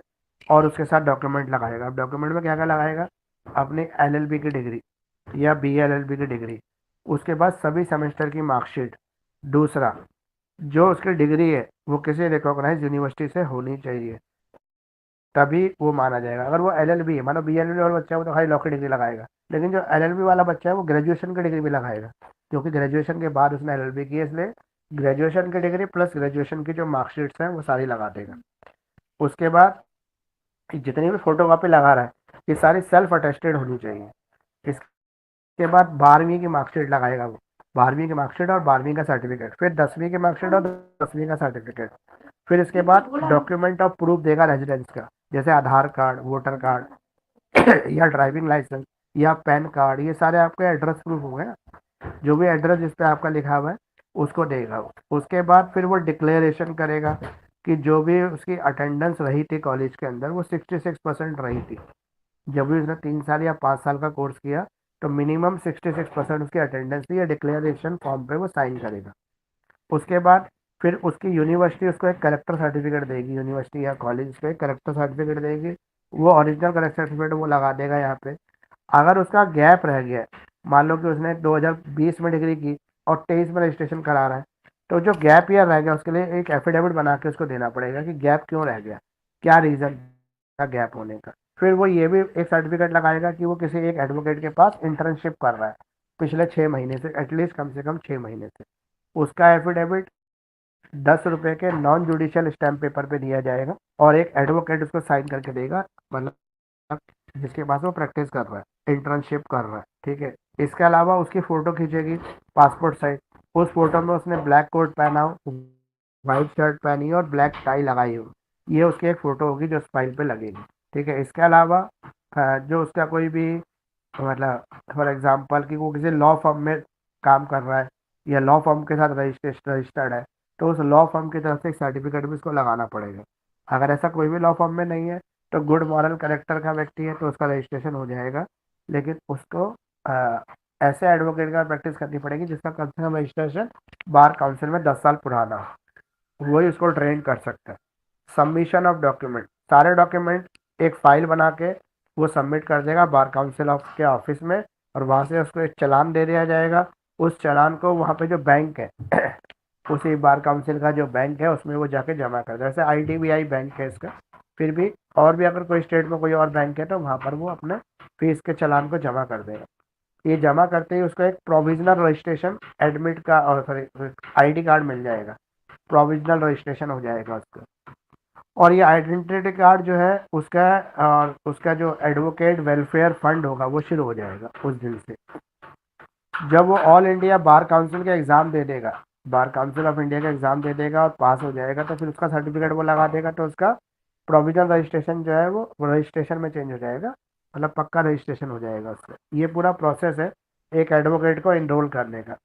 और उसके साथ डॉक्यूमेंट लगाएगा। अब डॉक्यूमेंट में क्या क्या लगाएगा, अपनी एलएलबी की डिग्री या बीएलएलबी की डिग्री, उसके बाद सभी सेमेस्टर की मार्कशीट। दूसरा, जो उसकी डिग्री है वो किसी रिकॉग्नाइज यूनिवर्सिटी से होनी चाहिए, तभी वो माना जाएगा। अगर वो एलएलबी है, मानो बीएलएलबी वाला बच्चा है वो तो खाली लॉ की डिग्री लगाएगा, लेकिन जो एलएलबी वाला बच्चा है वो ग्रेजुएशन की डिग्री भी लगाएगा, क्योंकि ग्रेजुएशन के बाद उसने एलएलबी की है, इसलिए ग्रेजुएशन की डिग्री प्लस ग्रेजुएशन की जो मार्कशीट्स हैं वो सारी लगा देगा। उसके बाद जितनी भी फोटो कॉपी लगा रहा है ये सारी सेल्फ अटेस्टेड होनी चाहिए। इसके बाद 12वीं की मार्कशीट लगाएगा वो, 12वीं की मार्कशीट और 12वीं का सर्टिफिकेट, फिर 10वीं की मार्कशीट और 10वीं का सर्टिफिकेट। फिर इसके बाद डॉक्यूमेंट ऑफ प्रूफ देगा रेजिडेंस का, जैसे आधार कार्ड, वोटर कार्ड या ड्राइविंग लाइसेंस, या पैन कार्ड, ये सारे आपके एड्रेस प्रूफ हो गए ना, जो भी एड्रेस जिस पे आपका लिखा हुआ है उसको देगा। उसके बाद फिर वो डिक्लेरेशन करेगा कि जो भी उसकी अटेंडेंस रही थी कॉलेज के अंदर वो 66% रही थी। जब भी उसने 3 साल या 5 साल का कोर्स किया तो मिनिमम 66% उसकी अटेंडेंस थी, या डिक्लेरेशन फॉर्म पे वो साइन करेगा। उसके बाद फिर उसकी यूनिवर्सिटी उसको एक करेक्टर सर्टिफिकेट देगी, यूनिवर्सिटी या कॉलेज को एक करेक्टर सर्टिफिकेट देगी। वो ओरिजिनल करेक्टर सर्टिफिकेट वो लगा देगा यहाँ पे। अगर उसका गैप रह गया है, मान लो कि उसने 2020 में डिग्री की और 23 में रजिस्ट्रेशन करा रहा है, तो जो गैप ईयर रह गया उसके लिए एक एफिडेविट बना के उसको देना पड़ेगा कि गैप क्यों रह गया, क्या रीज़न था गैप होने का। फिर वो ये भी एक सर्टिफिकेट लगाएगा कि वो किसी एक एडवोकेट के पास इंटर्नशिप कर रहा है पिछले 6 महीने से, एटलीस्ट कम से कम 6 महीने से। उसका एफिडेविट 10 रुपए के नॉन जुडिशियल स्टैम्प पेपर पे दिया जाएगा और एक एडवोकेट उसको साइन करके देगा, मतलब जिसके पास वो प्रैक्टिस कर रहा है, इंटर्नशिप कर रहा है, ठीक है। इसके अलावा उसकी फ़ोटो खींचेगी पासपोर्ट साइज। उस फोटो में उसने ब्लैक कोट पहना हो, वाइट शर्ट पहनी हो और ब्लैक टाई लगाई हो, ये उसकी एक फ़ोटो होगी जो उस फाइल पे लगेगी, ठीक है। इसके अलावा जो उसका कोई भी, मतलब फॉर एग्जांपल कि वो किसी लॉ फर्म में काम कर रहा है या लॉ फर्म के साथ रजिस्टर्ड है, तो उस लॉ फर्म की तरफ से एक सर्टिफिकेट भी उसको लगाना पड़ेगा। अगर ऐसा कोई भी लॉ फर्म में नहीं है तो गुड मॉरल करेक्टर का व्यक्ति है तो उसका रजिस्ट्रेशन हो जाएगा, लेकिन उसको ऐसे एडवोकेट का प्रैक्टिस करनी पड़ेगी जिसका कम से कम रजिस्ट्रेशन बार काउंसिल में 10 साल पुराना हो, वही उसको ट्रेन कर सकता है। सबमिशन ऑफ डॉक्यूमेंट, सारे डॉक्यूमेंट एक फाइल बना के वो सबमिट कर देगा बार काउंसिल ऑफ के ऑफिस में, और वहाँ से उसको एक चालान दे दिया जाएगा। उस चालान को वहाँ पे जो बैंक है उसी बार काउंसिल का जो बैंक है उसमें वो जाके जमा कर दे। जैसे IDBI बैंक है इसका, फिर भी और भी अगर कोई स्टेट में कोई और बैंक है तो वहाँ पर वो अपने फीस के चालान को जमा कर देगा। ये जमा करते ही उसको एक प्रोविजनल रजिस्ट्रेशन एडमिट का और सॉरी ID कार्ड मिल जाएगा, प्रोविजनल रजिस्ट्रेशन हो जाएगा उसका। और ये आइडेंटिटी कार्ड जो है उसका, और उसका जो एडवोकेट वेलफेयर फंड होगा वो शुरू हो जाएगा उस दिन से। जब वो ऑल इंडिया बार काउंसिल का एग्ज़ाम दे देगा, बार काउंसिल ऑफ इंडिया का एग्ज़ाम दे देगा और पास हो जाएगा, तो फिर उसका सर्टिफिकेट वो लगा देगा, तो उसका प्रोविजनल रजिस्ट्रेशन जो है वो रजिस्ट्रेशन में चेंज हो जाएगा, मतलब पक्का रजिस्ट्रेशन हो जाएगा उसका। ये पूरा प्रोसेस है एक एडवोकेट को इनरोल करने का।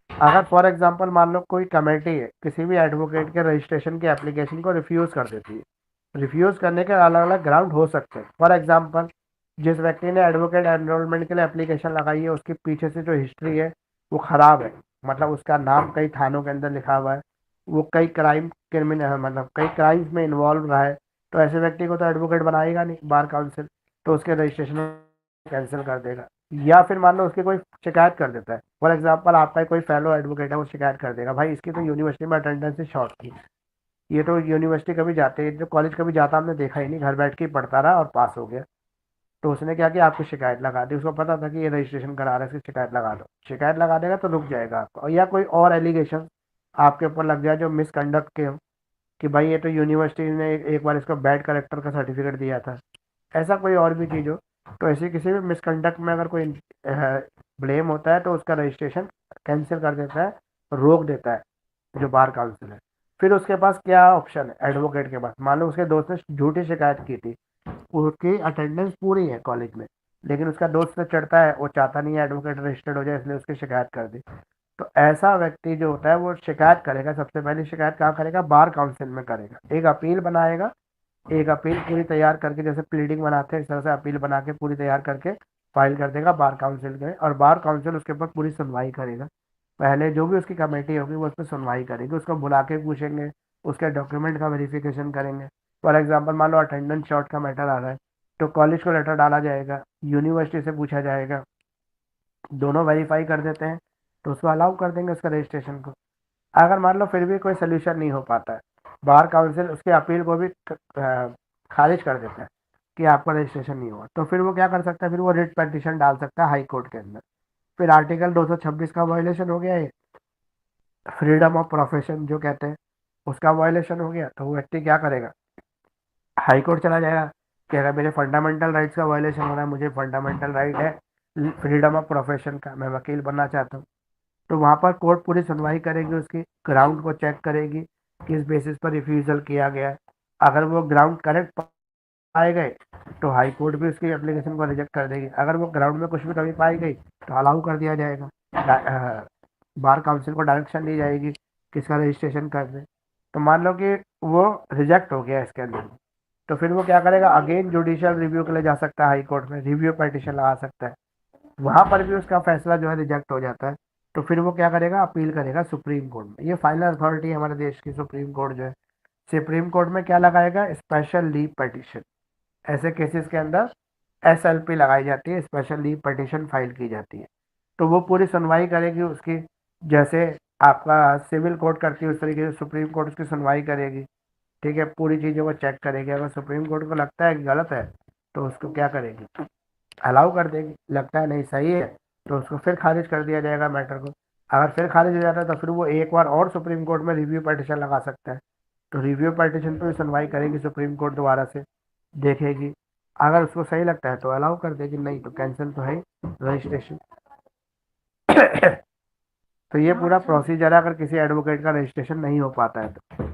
अगर फॉर एग्जांपल मान लो कोई कमेटी है किसी भी एडवोकेट के रजिस्ट्रेशन की एप्लीकेशन को रिफ्यूज़ कर देती है, रिफ्यूज़ करने के अलग अलग ग्राउंड हो सकते हैं। फॉर एग्जांपल जिस व्यक्ति ने एडवोकेट एनरोलमेंट के लिए एप्लीकेशन लगाई है उसके पीछे से जो हिस्ट्री है वो ख़राब है, मतलब उसका नाम कई थानों के अंदर लिखा हुआ है, वो कई क्रिमिनल मतलब कई क्राइम्स में इन्वॉल्व रहा है, तो ऐसे व्यक्ति को तो एडवोकेट बनाएगा नहीं बार काउंसिल, तो उसके रजिस्ट्रेशन कैंसिल कर देगा। या फिर मान लो उसकी कोई शिकायत कर देता है, फॉर एग्जांपल आपका कोई फेलो एडवोकेट है वो शिकायत कर देगा, भाई इसकी तो यूनिवर्सिटी में अटेंडेंस शॉर्ट थी, ये तो यूनिवर्सिटी कभी जाते जो कॉलेज कभी जाता हमने देखा ही नहीं, घर बैठ के ही पढ़ता रहा और पास हो गया। तो उसने क्या किया, आपकी शिकायत लगा दी, उसको पता था कि ये रजिस्ट्रेशन करा रहा है, इसकी शिकायत लगा दो। शिकायत लगा देगा तो रुक जाएगा आपको, या कोई और एलिगेशन आपके ऊपर लग जाए जो मिसकंडक्ट के हो, कि भाई ये तो यूनिवर्सिटी ने एक बार इसको बैड करेक्टर का सर्टिफिकेट दिया था, ऐसा कोई और भी चीज़ हो, तो ऐसी किसी भी मिसकंडक्ट में अगर कोई ब्लेम होता है तो उसका रजिस्ट्रेशन कैंसिल कर देता है, रोक देता है जो बार काउंसिल है। फिर उसके पास क्या ऑप्शन है एडवोकेट के पास, मान लो उसके दोस्त ने झूठी शिकायत की थी, उसकी अटेंडेंस पूरी है कॉलेज में, लेकिन उसका दोस्त से चढ़ता है, वो चाहता नहीं है एडवोकेट रजिस्टर्ड हो जाए, इसलिए उसकी शिकायत कर दी। तो ऐसा व्यक्ति जो होता है वो शिकायत करेगा, सबसे पहले शिकायत कहाँ करेगा, बार काउंसिल में करेगा, एक अपील बनाएगा, एक अपील पूरी तैयार करके, जैसे प्लीडिंग बनाते हैं इस तरह से अपील बना के पूरी तैयार करके फाइल कर देगा बार काउंसिल में, और बार काउंसिल उसके ऊपर पूरी सुनवाई करेगा। पहले जो भी उसकी कमेटी होगी वो उस पर सुनवाई करेगी, उसको बुला के पूछेंगे, उसके डॉक्यूमेंट का वेरिफिकेशन करेंगे। फॉर एग्जाम्पल मान लो अटेंडेंस शॉर्ट का मैटर आ रहा है, तो कॉलेज को लेटर डाला जाएगा, यूनिवर्सिटी से पूछा जाएगा, दोनों वेरीफाई कर देते हैं तो उसको अलाउ कर देंगे उसका रजिस्ट्रेशन को। अगर मान लो फिर भी कोई सोल्यूशन नहीं हो पाता है, बार काउंसिल उसके अपील को भी खारिज कर देता है कि आपका रजिस्ट्रेशन नहीं हुआ, तो फिर वो क्या कर सकता है, फिर वो रिट पटिशन डाल सकता है हाई कोर्ट के अंदर। फिर आर्टिकल 226 का वायलेशन हो गया है, फ्रीडम ऑफ प्रोफेशन जो कहते हैं उसका वायलेशन हो गया, तो वो व्यक्ति क्या करेगा, हाई कोर्ट चला जाएगा कि अगर मेरे फंडामेंटल राइट्स का वायलेशन हो रहा है, मुझे फंडामेंटल राइट है फ्रीडम ऑफ प्रोफेशन का, मैं वकील बनना चाहता हूँ, तो वहाँ पर कोर्ट पूरी सुनवाई करेगी, उसकी ग्राउंड को चेक करेगी किस बेसिस पर रिफ्यूज़ल किया गया है। अगर वो ग्राउंड करेक्ट पाए गए तो हाई कोर्ट भी उसकी एप्लीकेशन को रिजेक्ट कर देगी। अगर वो ग्राउंड में कुछ भी कमी पाई गई तो अलाउ कर दिया जाएगा, बार काउंसिल को डायरेक्शन दी जाएगी कि इसका रजिस्ट्रेशन कर दे। तो मान लो कि वो रिजेक्ट हो गया इसके अंदर, तो फिर वो क्या करेगा, अगेन जुडिशियल रिव्यू के लिए जा सकता है, हाई कोर्ट में रिव्यू पिटिशन लगा सकता है। वहां पर भी उसका फैसला जो है रिजेक्ट हो जाता है, तो फिर वो क्या करेगा, अपील करेगा सुप्रीम कोर्ट में। ये फाइनल अथॉरिटी है हमारे देश की, सुप्रीम कोर्ट जो है। सुप्रीम कोर्ट में क्या लगाएगा, स्पेशल लीव पिटिशन। ऐसे केसेस के अंदर SLP लगाई जाती है, स्पेशल लीव पिटिशन फाइल की जाती है। तो वो पूरी सुनवाई करेगी उसकी, जैसे आपका सिविल कोर्ट करती है उस तरीके से सुप्रीम कोर्ट उसकी सुनवाई करेगी। ठीक है, पूरी चीज़ों को चेक करेगी। अगर सुप्रीम कोर्ट को लगता है कि गलत है तो उसको क्या करेगी, अलाउ कर देगी। लगता है नहीं सही है तो उसको फिर खारिज कर दिया जाएगा मैटर को। अगर फिर खारिज हो जाता है तो फिर वो एक बार और सुप्रीम कोर्ट में रिव्यू पिटिशन लगा सकता है। तो रिव्यू पिटिशन पर सुनवाई करेगी सुप्रीम कोर्ट दोबारा से, देखेगी। अगर उसको सही लगता है तो अलाउ कर देगी, नहीं तो कैंसिल तो है रजिस्ट्रेशन। तो ये पूरा प्रोसीजर है अगर किसी एडवोकेट का रजिस्ट्रेशन नहीं हो पाता है तो।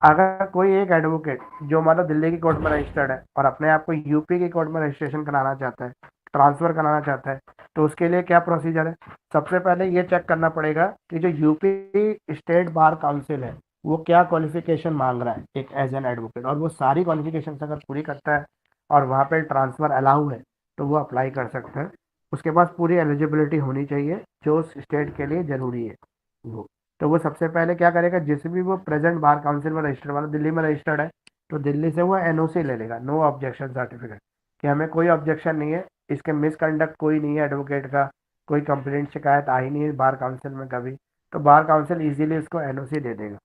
अगर कोई एक एडवोकेट जो मतलब दिल्ली की कोर्ट में रजिस्टर्ड है और अपने आप को यूपी की कोर्ट में रजिस्ट्रेशन कराना चाहता है, ट्रांसफर कराना चाहता है, तो उसके लिए क्या प्रोसीजर है। सबसे पहले ये चेक करना पड़ेगा कि जो यूपी स्टेट बार काउंसिल है वो क्या क्वालिफिकेशन मांग रहा है एक एज एन एडवोकेट, और वो सारी क्वालिफिकेशन अगर पूरी करता है और वहाँ पे ट्रांसफ़र अलाउ है तो वो अप्लाई कर सकता है। उसके पास पूरी एलिजिबिलिटी होनी चाहिए जो उस स्टेट के लिए ज़रूरी है वो। तो वो सबसे पहले क्या करेगा, जिस भी वो प्रेजेंट बार काउंसिल में रजिस्टर्ड, वाला दिल्ली में रजिस्टर्ड है तो दिल्ली से वो NOC ले लेगा, नो ऑब्जेक्शन सर्टिफिकेट, कि हमें कोई ऑब्जेक्शन नहीं है, इसके मिसकंडक्ट कोई नहीं है एडवोकेट का, कोई कंप्लेंट शिकायत आई नहीं है बार काउंसिल में कभी। तो बार काउंसिल इजीली उसको NOC दे देगा।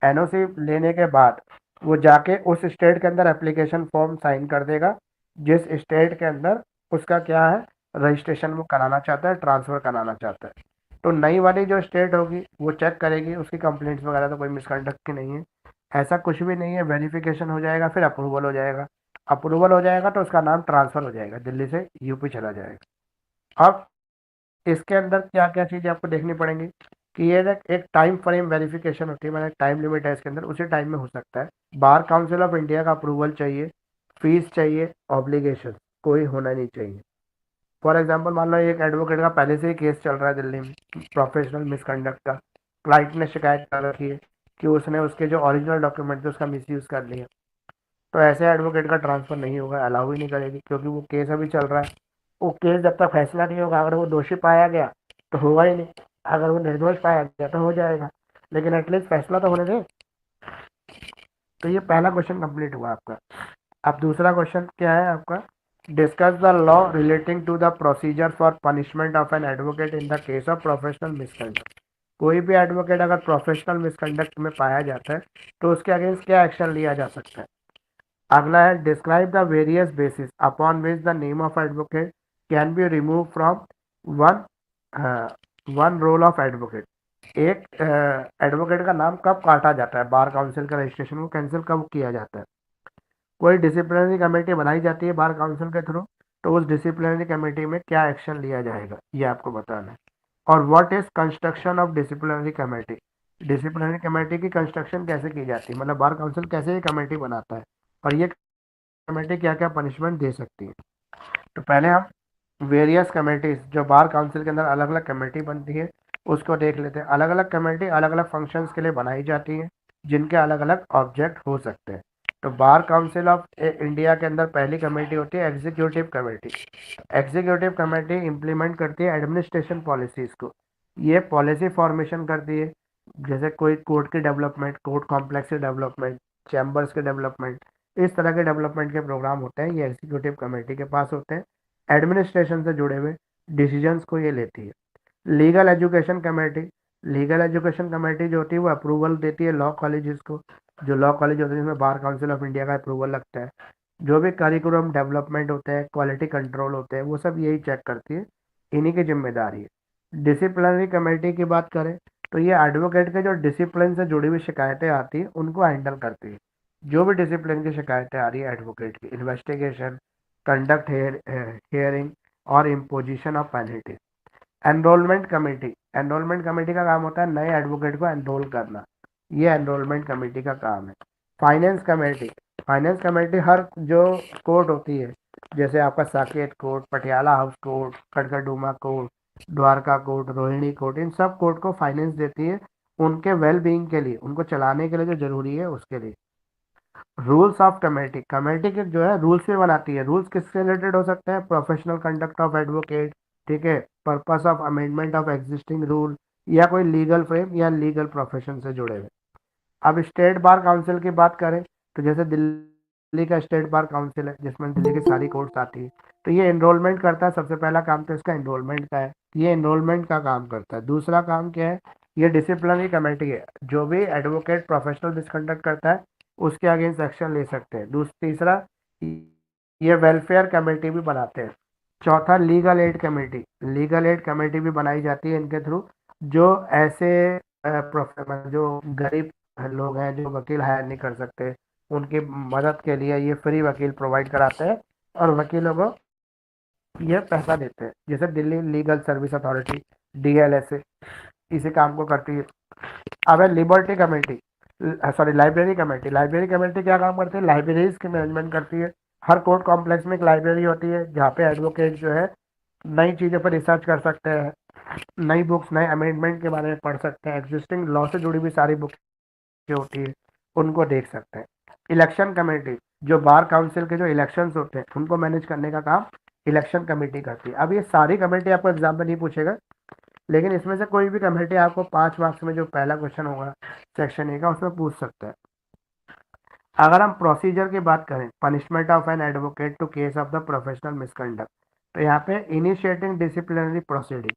NOC लेने के बाद वो जाके उस स्टेट के अंदर एप्लीकेशन फॉर्म साइन कर देगा जिस स्टेट के अंदर उसका क्या है, रजिस्ट्रेशन वो कराना चाहता है, ट्रांसफ़र कराना चाहता है। तो नई वाली जो स्टेट होगी वो चेक करेगी उसकी कंप्लेंट्स वगैरह तो कोई मिसकंडक्ट की नहीं है, ऐसा कुछ भी नहीं है, वेरिफिकेशन हो जाएगा, फिर अप्रूवल हो जाएगा। अप्रूवल हो जाएगा तो उसका नाम ट्रांसफ़र हो जाएगा, दिल्ली से यूपी चला जाएगा। अब इसके अंदर क्या क्या चीज़ें आपको देखनी पड़ेंगी कि ये एक टाइम फ्रेम वेरिफिकेशन होती है, मतलब टाइम लिमिट है इसके अंदर, उसी टाइम में हो सकता है। बार काउंसिल ऑफ इंडिया का अप्रूवल चाहिए, फीस चाहिए, ऑब्लिगेशन कोई होना नहीं चाहिए। फॉर एग्जांपल मान लो एक एडवोकेट का पहले से ही केस चल रहा है दिल्ली में प्रोफेशनल मिसकंडक्ट का, क्लाइंट ने शिकायत कर रखी है कि उसने उसके जो ओरिजिनल डॉक्यूमेंट थे उसका मिसयूज़ कर लिया, तो ऐसे एडवोकेट का ट्रांसफ़र नहीं होगा, अलाउ ही नहीं करेगी, क्योंकि वो केस अभी चल रहा है। वो केस जब तक फैसला नहीं होगा, अगर वो दोषी पाया गया तो होगा ही नहीं, अगर वो निर्दोष पाया गया तो हो जाएगा, लेकिन एटलीस्ट फैसला तो होने दे। तो ये पहला क्वेश्चन कंप्लीट हुआ आपका। अब दूसरा क्वेश्चन क्या है आपका, discuss the law relating to the procedure for punishment of an advocate in the case of professional misconduct. कोई भी एडवोकेट अगर प्रोफेशनल मिसकंडक्ट में पाया जाता है तो उसके अगेंस्ट क्या एक्शन लिया जा सकता है। अगला है, describe the various basis upon which the name of advocate can be remove from one one roll of advocate. एक एडवोकेट का नाम कब काटा जाता है, बार काउंसिल का रजिस्ट्रेशन को कैंसिल कब किया जाता है। कोई डिसिप्लिनरी कमेटी बनाई जाती है बार काउंसिल के थ्रू, तो उस डिसिप्लिनरी कमेटी में क्या एक्शन लिया जाएगा ये आपको बताना है। और what is construction of disciplinary committee, disciplinary committee की कंस्ट्रक्शन कैसे की जाती है, मतलब बार काउंसिल कैसे ये कमेटी बनाता है और ये कमेटी क्या क्या पनिशमेंट दे सकती है। तो पहले हम वेरियस कमेटीज जो बार काउंसिल के अंदर अलग अलग कमेटी बनती है उसको देख लेते हैं। अलग अलग कमेटी अलग अलग फंक्शंस के लिए बनाई जाती है जिनके अलग अलग ऑब्जेक्ट हो सकते हैं। तो बार काउंसिल ऑफ इंडिया के अंदर पहली कमेटी होती है executive committee. Executive committee implement करती है एडमिनिस्ट्रेशन पॉलिसीज़ को, ये पॉलिसी फॉर्मेशन करती है, जैसे कोई कोर्ट की डेवलपमेंट, कोर्ट कॉम्प्लेक्स की डेवलपमेंट, चैम्बर्स के डेवलपमेंट, इस तरह के डेवलपमेंट के प्रोग्राम होते हैं, ये एग्जीक्यूटिव कमेटी के पास होते हैं। एडमिनिस्ट्रेशन से जुड़े हुए डिसीजंस को ये लेती है। Legal education committee, legal education committee जो होती है वो अप्रूवल देती है लॉ कॉलेजेस को, जो लॉ कॉलेज होते हैं जिसमें बार काउंसिल ऑफ इंडिया का अप्रूवल लगता है। जो भी करिकुलम डेवलपमेंट होते हैं, क्वालिटी कंट्रोल होते हैं, वो सब यही चेक करती है, इन्हीं की जिम्मेदारी है। डिसिप्लिनरी कमेटी की बात करें तो ये एडवोकेट के जो डिसिप्लिन से जुड़ी हुई शिकायतें आती हैं उनको हैंडल करती है। जो भी डिसिप्लिन की शिकायतें आ रही है एडवोकेट की, इन्वेस्टिगेशन, कंडक्ट हियरिंग और imposition of penalty. Enrolment committee, enrolment committee का काम होता है नए एडवोकेट को एनरोल करना, ये एनरोलमेंट कमेटी का काम है। फाइनेंस कमेटी, फाइनेंस कमेटी हर जो कोर्ट होती है, जैसे आपका Saket court, Patiala house court, Karkardooma court, Dwarka court, Rohini court, इन सब कोर्ट को फाइनेंस देती है उनके वेल बीइंग के लिए, उनको चलाने के लिए जो जरूरी है उसके लिए। रूल्स ऑफ कमेटी, कमेटी के जो है रूल्स भी बनाती है। रूल्स किससे रिलेटेड हो सकते हैं? प्रोफेशनल कंडक्ट ऑफ एडवोकेट, ठीक है, purpose of amendment of existing rule, या कोई लीगल फ्रेम या लीगल प्रोफेशन से जुड़े हुए। अब स्टेट बार काउंसिल की बात करें तो जैसे दिल्ली का स्टेट बार काउंसिल है जिसमें दिल्ली की सारी कोर्ट्स आती है, तो ये एनरोलमेंट करता है। सबसे पहला काम तो इसका एनरोलमेंट का है, ये एनरोलमेंट का काम करता है। दूसरा काम क्या है? ये डिसिप्लिनरी कमेटी है, जो भी एडवोकेट प्रोफेशनल मिसकंडक्ट करता है उसके अगेंस्ट एक्शन ले सकते हैं। तीसरा, ये वेलफेयर कमेटी भी बनाते हैं। चौथा, legal aid committee, legal aid committee भी बनाई जाती है इनके थ्रू, जो ऐसे जो गरीब लोग हैं जो वकील हायर नहीं कर सकते, उनकी मदद के लिए ये फ्री वकील प्रोवाइड कराते हैं और वकीलों को ये पैसा देते हैं। जैसे Delhi legal service authority, DLSA, इसी काम को करती है। अब है liberty committee, sorry library committee. Library committee क्या काम करती है? लाइब्रेरीज की मैनेजमेंट करती है। हर कोर्ट कॉम्प्लेक्स में एक लाइब्रेरी होती है जहाँ पे एडवोकेट जो है नई चीज़ों पर रिसर्च कर सकते हैं, नई बुक्स, नए अमेंडमेंट के बारे में पढ़ सकते हैं, एग्जिस्टिंग लॉ से जुड़ी हुई सारी बुक्स जो होती है उनको देख सकते हैं। इलेक्शन कमेटी, जो बार काउंसिल के जो इलेक्शंस होते हैं उनको मैनेज करने का काम इलेक्शन कमेटी करती है। अब ये सारी कमेटी आपको एग्जाम में नहीं पूछेगा, लेकिन इसमें से कोई भी कमेटी आपको 5 मार्क्स में जो पहला क्वेश्चन होगा सेक्शन ए का उसमें पूछ सकता है। अगर हम प्रोसीजर की बात करें, punishment of an advocate to case of the professional misconduct, तो यहाँ पे इनिशिएटिंग डिसिप्लिनरी प्रोसीडिंग।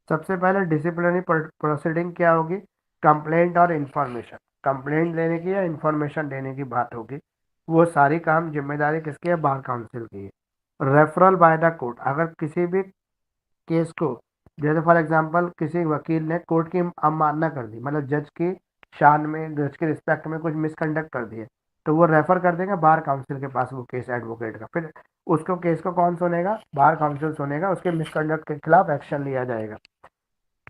सबसे पहले डिसिप्लिनरी प्रोसीडिंग क्या होगी? कंप्लेंट और इन्फॉर्मेशन, कंप्लेंट लेने की या इन्फॉर्मेशन देने की बात होगी। वो सारी काम जिम्मेदारी किसकी है? बार काउंसिल की है। रेफरल बाय द कोर्ट, अगर किसी भी केस को, जैसे फॉर एग्जांपल किसी वकील ने कोर्ट की अवमानना कर दी, मतलब जज की शान में, जज के रिस्पेक्ट में कुछ मिसकंडक्ट कर दिए, तो वो रेफर कर देंगे बार काउंसिल के पास वो केस एडवोकेट का। फिर उसको केस को कौन सुनेगा? बार काउंसिल सुनेगा, उसके मिसकंडक्ट के खिलाफ एक्शन लिया जाएगा।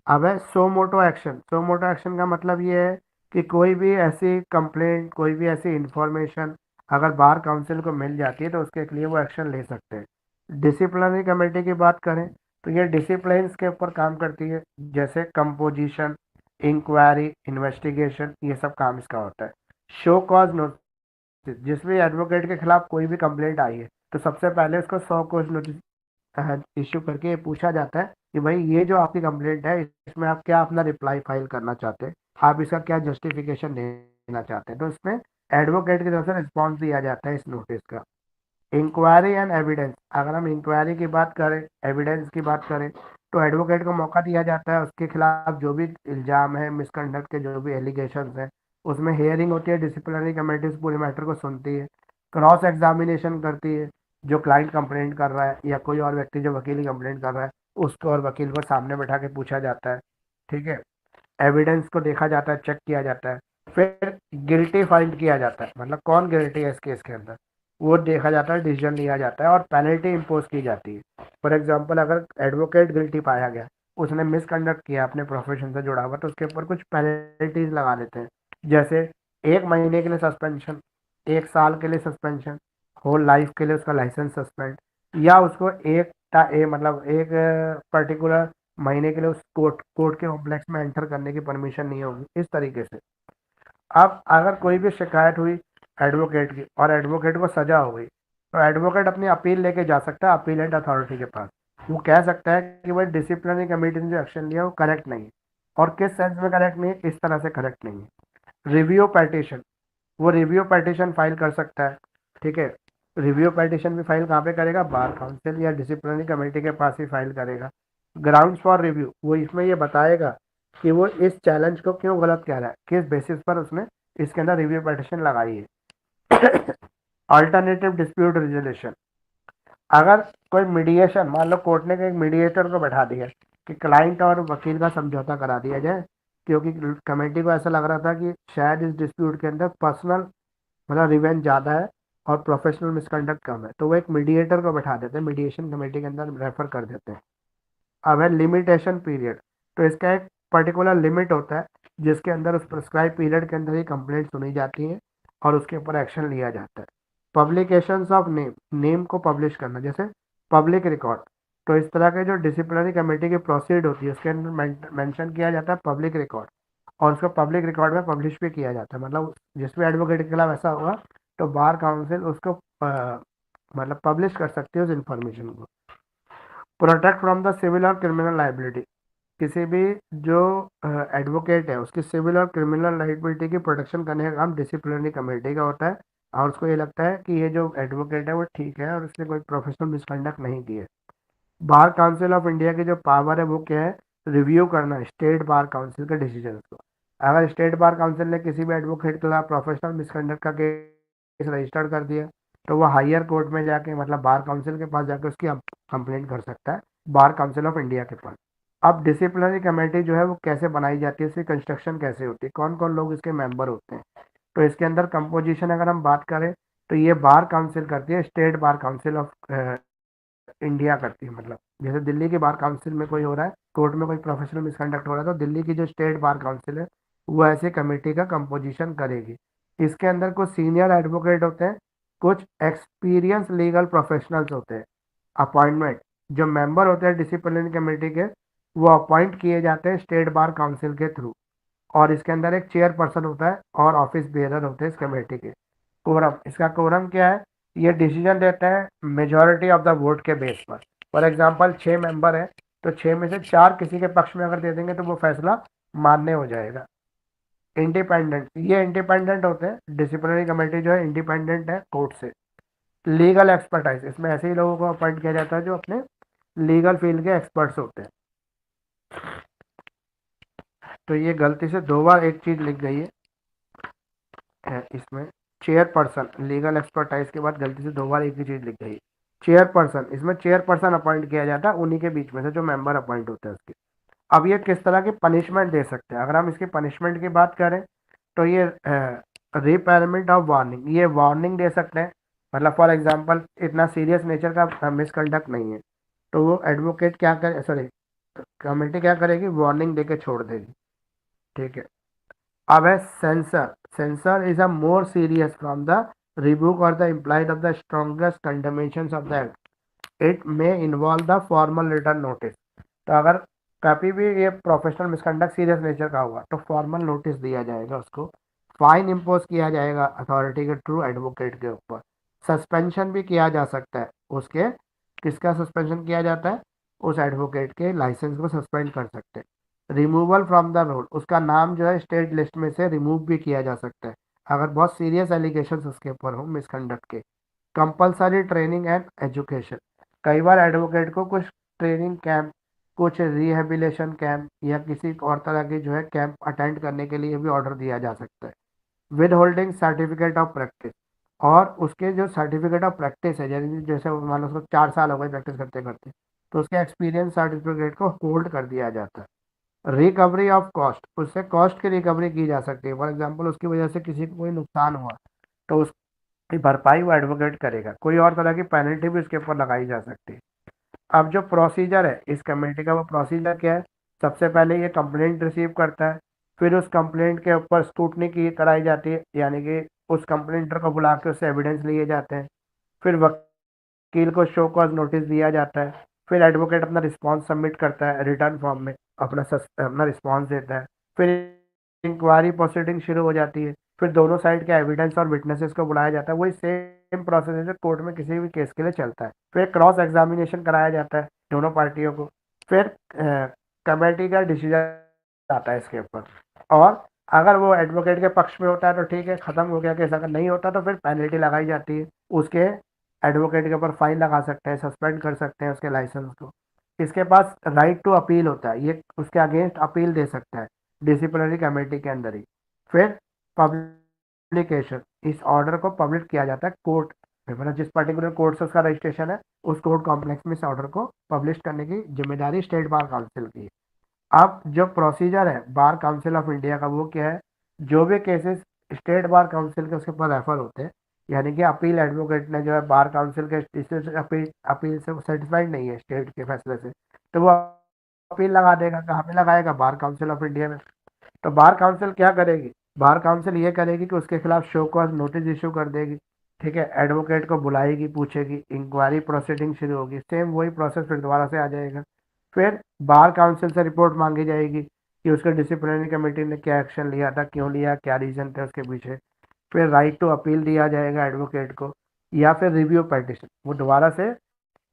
अब है सो मोटो एक्शन। सो मोटो एक्शन का मतलब ये है कि कोई भी ऐसी कंप्लेंट, कोई भी ऐसी इंफॉर्मेशन अगर बार काउंसिल को मिल जाती है तो उसके लिए वो एक्शन ले सकते हैं। डिसिप्लिनरी कमेटी की बात करें तो ये डिसिप्लिन के ऊपर काम करती है, जैसे कंपोजिशन, इंक्वायरी, इन्वेस्टिगेशन, ये सब काम इसका होता है। शो कॉज नोटिस, जिस भी एडवोकेट के खिलाफ कोई भी कंप्लेंट आई है तो सबसे पहले उसको 100 कॉज नोटिस इश्यू करके पूछा जाता है कि भाई ये जो आपकी कंप्लेंट है इसमें आप क्या अपना रिप्लाई फाइल करना चाहते हैं, आप इसका क्या जस्टिफिकेशन देना चाहते हैं, तो इसमें एडवोकेट की तरफ से रिस्पॉन्स दिया जाता है इस नोटिस का। इंक्वायरी एंड एविडेंस, अगर हम इंक्वायरी की बात करें, एविडेंस की बात करें, तो एडवोकेट को मौका दिया जाता है उसके खिलाफ जो भी इल्ज़ाम है, मिसकंडक्ट के जो भी एलिगेशन हैं, उसमें हेयरिंग होती है, डिसिप्लिनरी कमेटी उस पूरे मैटर को सुनती है, क्रॉस एग्जामिनेशन करती है, जो क्लाइंट कंप्लेंट कर रहा है या कोई और व्यक्ति जो वकील कंप्लेंट कर रहा है उसको और वकील को सामने बैठा के पूछा जाता है, ठीक है। एविडेंस को देखा जाता है, चेक किया जाता है, फिर गिल्टी फाइंड किया जाता है, मतलब कौन गिल्टी है इस केस के अंदर वो देखा जाता है, डिसीजन लिया जाता है और पेनल्टी इम्पोज की जाती है। फॉर एग्जांपल अगर एडवोकेट गिल्टी पाया गया, उसने मिसकंडक्ट किया अपने प्रोफेशन से जुड़ा हुआ, तो उसके ऊपर कुछ पेनल्टीज लगा देते हैं, जैसे 1 महीने के लिए सस्पेंशन, 1 साल के लिए सस्पेंशन, होल लाइफ के लिए उसका लाइसेंस सस्पेंड, या उसको मतलब एक पर्टिकुलर महीने के लिए उस कोर्ट के कॉम्प्लेक्स में एंटर करने की परमिशन नहीं होगी, इस तरीके से। अब अगर कोई भी शिकायत हुई एडवोकेट की और एडवोकेट को सजा हो गई, तो एडवोकेट अपनी अपील लेके जा सकता है अपीलेट अथॉरिटी के पास। वो कह सकता है कि भाई डिसिप्लिनरी कमेटी ने जो एक्शन लिया वो करेक्ट नहीं है, और किस सेंस में करेक्ट नहीं है, इस तरह से करेक्ट नहीं है। रिव्यू पेटिशन, वो रिव्यू पेटिशन फाइल कर सकता है, ठीक है। रिव्यू पेटिशन भी फाइल कहाँ पे करेगा? बार काउंसिल या डिसिप्लिनरी कमेटी के पास ही फाइल करेगा। ग्राउंड्स फॉर रिव्यू, वो इसमें ये बताएगा कि वो इस चैलेंज को क्यों गलत कह रहा है, किस बेसिस पर उसने इसके अंदर रिव्यू पेटिशन लगाई है। अल्टरनेटिव डिस्प्यूट रेजोल्यूशन, अगर कोई मीडिएशन, मान लो कोर्ट ने एक मीडिएटर को बैठा दिया कि क्लाइंट और वकील का समझौता करा दिया जाए, क्योंकि कमेटी को ऐसा लग रहा था कि शायद इस डिस्प्यूट के अंदर पर्सनल मतलब रिवेंज ज़्यादा है और प्रोफेशनल मिसकंडक्ट कम है, तो वो एक मीडिएटर को बैठा देते हैं, मीडिएशन कमेटी के अंदर रेफर कर देते हैं। अब है लिमिटेशन पीरियड, तो इसका एक पर्टिकुलर लिमिट होता है जिसके अंदर उस प्रिस्क्राइब पीरियड के अंदर ही कंप्लेंट सुनी जाती है और उसके ऊपर एक्शन लिया जाता है। पब्लिकेशंस ऑफ नेम, नेम को पब्लिश करना, जैसे पब्लिक रिकॉर्ड। तो इस तरह के जो डिसिप्लिनरी कमेटी की प्रोसीड होती है उसके अंदर मेंशन किया जाता है पब्लिक रिकॉर्ड, और उसको पब्लिक रिकॉर्ड में पब्लिश भी किया जाता है। मतलब जिस भी एडवोकेट के खिलाफ ऐसा होगा तो बार काउंसिल उसको मतलब पब्लिश कर सकती है उस इंफॉर्मेशन को। प्रोटेक्ट फ्रॉम द सिविल और क्रिमिनल लाइबिलिटी, किसी भी जो एडवोकेट है उसकी सिविल और क्रिमिनल लाइबिलिटी की प्रोटेक्शन करने का काम डिसिप्लिनरी कमेटी का होता है, और उसको ये लगता है कि ये जो एडवोकेट है वो ठीक है और इसने कोई प्रोफेशनल मिसकंडक्ट नहीं की है। बार काउंसिल ऑफ इंडिया की जो पावर है वो क्या है, रिव्यू करना स्टेट बार काउंसिल के डिसीजन को। अगर स्टेट बार काउंसिल ने किसी भी एडवोकेट के खिलाफ प्रोफेशनल मिसकंडक्ट का केस रजिस्टर्ड कर दिया तो वो हायर कोर्ट में जाके मतलब बार काउंसिल के पास जाके उसकी कंप्लेंट कर सकता है बार काउंसिल ऑफ इंडिया के पास। अब डिसिप्लिनरी कमेटी जो है वो कैसे बनाई जाती है, इसकी कंस्ट्रक्शन कैसे होती है, कौन कौन लोग इसके मेंबर होते हैं। तो इसके अंदर कंपोजिशन अगर हम बात करें तो ये बार काउंसिल करती है state bar council of India करती है। मतलब जैसे दिल्ली की बार काउंसिल में कोई हो रहा है, कोर्ट में कोई प्रोफेशनल मिसकंडक्ट हो रहा है, तो दिल्ली की जो स्टेट बार काउंसिल है वो ऐसे कमेटी का कंपोजिशन करेगी। इसके अंदर कुछ सीनियर एडवोकेट होते हैं, कुछ एक्सपीरियंस लीगल प्रोफेशनल्स होते हैं। अपॉइंटमेंट, जो मेंबर होते हैं डिसिप्लिनरी कमेटी के वो अपॉइंट किए जाते हैं स्टेट बार काउंसिल के थ्रू, और इसके अंदर एक चेयरपर्सन होता है और ऑफिस बेरर होते हैं इस कमेटी के। कोरम, इसका कोरम क्या है, ये डिसीजन देता है मेजॉरिटी ऑफ द वोट के बेस पर। फॉर एग्जांपल 6 मेंबर है तो 6 में से 4 किसी के पक्ष में अगर दे देंगे तो वो फैसला मान्य हो जाएगा। इंडिपेंडेंट, ये इंडिपेंडेंट होते हैं, डिसिप्लिनरी कमेटी जो है इंडिपेंडेंट है कोर्ट से। लीगल एक्सपर्टाइज, इसमें ऐसे ही लोगों को अपॉइंट किया जाता है जो अपने लीगल फील्ड के एक्सपर्ट्स होते हैं। तो ये गलती से 2 बार एक चीज लिख गई है इसमें, चेयरपर्सन, लीगल एक्सपर्टाइज के बाद गलती से 2 बार एक ही चीज लिख गई। चेयरपर्सन, इसमें चेयरपर्सन अपॉइंट किया जाता है उन्हीं के बीच में से जो मेंबर अपॉइंट होते हैं उसके। अब ये किस तरह की पनिशमेंट दे सकते हैं, अगर हम इसकी पनिशमेंट की बात करें तो ये रिपेयरमेंट ऑफ वार्निंग, ये वार्निंग दे सकते हैं। मतलब फॉर एग्जांपल इतना सीरियस नेचर का मिसकंडक्ट नहीं है तो वो एडवोकेट क्या करे, सॉरी कमेटी क्या करेगी, वार्निंग दे के छोड़ देगी। ठीक है। अब है censure, censure is a more serious from the rebuke और the implied of the strongest condemnation of the act, it may involve the formal written notice. तो अगर कभी भी ये प्रोफेशनल मिसकंडक्ट सीरियस नेचर का हुआ तो फॉर्मल नोटिस दिया जाएगा उसको, फाइन इम्पोज किया जाएगा अथॉरिटी के ट्रू एडवोकेट के ऊपर, सस्पेंशन भी किया जा सकता है उसके। किसका सस्पेंशन किया जाता है, उस एडवोकेट के लाइसेंस को सस्पेंड कर सकते हैं। रिमूवल फ्रॉम द रोल, उसका नाम जो है स्टेट लिस्ट में से रिमूव भी किया जा सकता है अगर बहुत सीरियस एलिगेशन उसके ऊपर हो मिसकंडक्ट के। कंपलसरी ट्रेनिंग एंड एजुकेशन, कई बार एडवोकेट को कुछ ट्रेनिंग कैंप, कुछ रिहेबिलेशन कैंप या किसी और तरह की जो है कैंप अटेंड करने के लिए भी ऑर्डर दिया जा सकता है। With holding certificate of practice, और उसके जो सर्टिफिकेट ऑफ प्रैक्टिस है, जैसे जैसे मान लो उसको 4 साल हो गए प्रैक्टिस करते करते, तो उसके एक्सपीरियंस सर्टिफिकेट को होल्ड कर दिया जाता है। रिकवरी ऑफ कॉस्ट, उससे कॉस्ट की रिकवरी की जा सकती है। फॉर एग्जाम्पल उसकी वजह से किसी को कोई नुकसान हुआ तो उसकी भरपाई वो एडवोकेट करेगा, कोई और तरह की पेनल्टी भी उसके ऊपर लगाई जा सकती है। अब जो प्रोसीजर है इस कमेटी का, वो प्रोसीजर क्या है, सबसे पहले ये कंप्लेंट रिसीव करता है, फिर उस कंप्लेंट के ऊपर स्क्रूटनी की कराई जाती है, यानी कि उस कंप्लेंटर को बुला के उससे एविडेंस लिए जाते हैं, फिर वकील को शो कॉज नोटिस दिया जाता है, फिर एडवोकेट अपना रिस्पॉन्स सबमिट करता है रिटर्न फॉर्म में, अपना रिस्पॉन्स देता है, फिर इंक्वायरी प्रोसीडिंग शुरू हो जाती है, फिर दोनों साइड के एविडेंस और विटनेसेस को बुलाया जाता है। वही सेम प्रोसेस है जो कोर्ट में किसी भी केस के लिए चलता है। फिर क्रॉस एग्जामिनेशन कराया जाता है दोनों पार्टियों को, फिर कमेटी का डिसीजन आता है इसके ऊपर, और अगर वो एडवोकेट के पक्ष में होता है तो ठीक है, खत्म हो गया केस। अगर नहीं होता तो फिर पेनल्टी लगाई जाती है, उसके एडवोकेट के ऊपर फाइन लगा सकते हैं, सस्पेंड कर सकते हैं उसके लाइसेंस को। इसके पास राइट टू अपील होता है, ये उसके अगेंस्ट अपील दे सकता है डिसिप्लिनरी कमेटी के अंदर ही। फिर पब्लिकेशन, इस ऑर्डर को पब्लिश किया जाता है कोर्ट में, मतलब जिस पर्टिकुलर कोर्ट से उसका रजिस्ट्रेशन है उस कोर्ट कॉम्प्लेक्स में इस ऑर्डर को पब्लिश करने की जिम्मेदारी स्टेट बार काउंसिल की है। अब जो प्रोसीजर है बार काउंसिल ऑफ इंडिया का वो क्या है, जो भी केसेस स्टेट बार काउंसिल के उसके ऊपर रेफर होते हैं, यानी कि अपील एडवोकेट ने जो है बार काउंसिल के अपील से सेटिस्फाइड नहीं है स्टेट के फैसले से, तो वो अपील लगा देगा, कहाँ पे लगाएगा, बार काउंसिल ऑफ इंडिया में। तो बार काउंसिल क्या करेगी, बार काउंसिल ये करेगी कि उसके खिलाफ शो कॉज नोटिस इशू कर देगी। ठीक है, एडवोकेट को बुलाएगी, पूछेगी, इंक्वायरी प्रोसीडिंग शुरू होगी, सेम वही प्रोसेस फिर दोबारा से आ जाएगा। फिर बार काउंसिल से रिपोर्ट मांगी जाएगी कि उसके डिसिप्लिनरी कमेटी ने क्या एक्शन लिया था, क्यों लिया, क्या रीजन थे उसके पीछे। फिर राइट टू अपील दिया जाएगा एडवोकेट को, या फिर रिव्यू पिटिशन, वो दोबारा से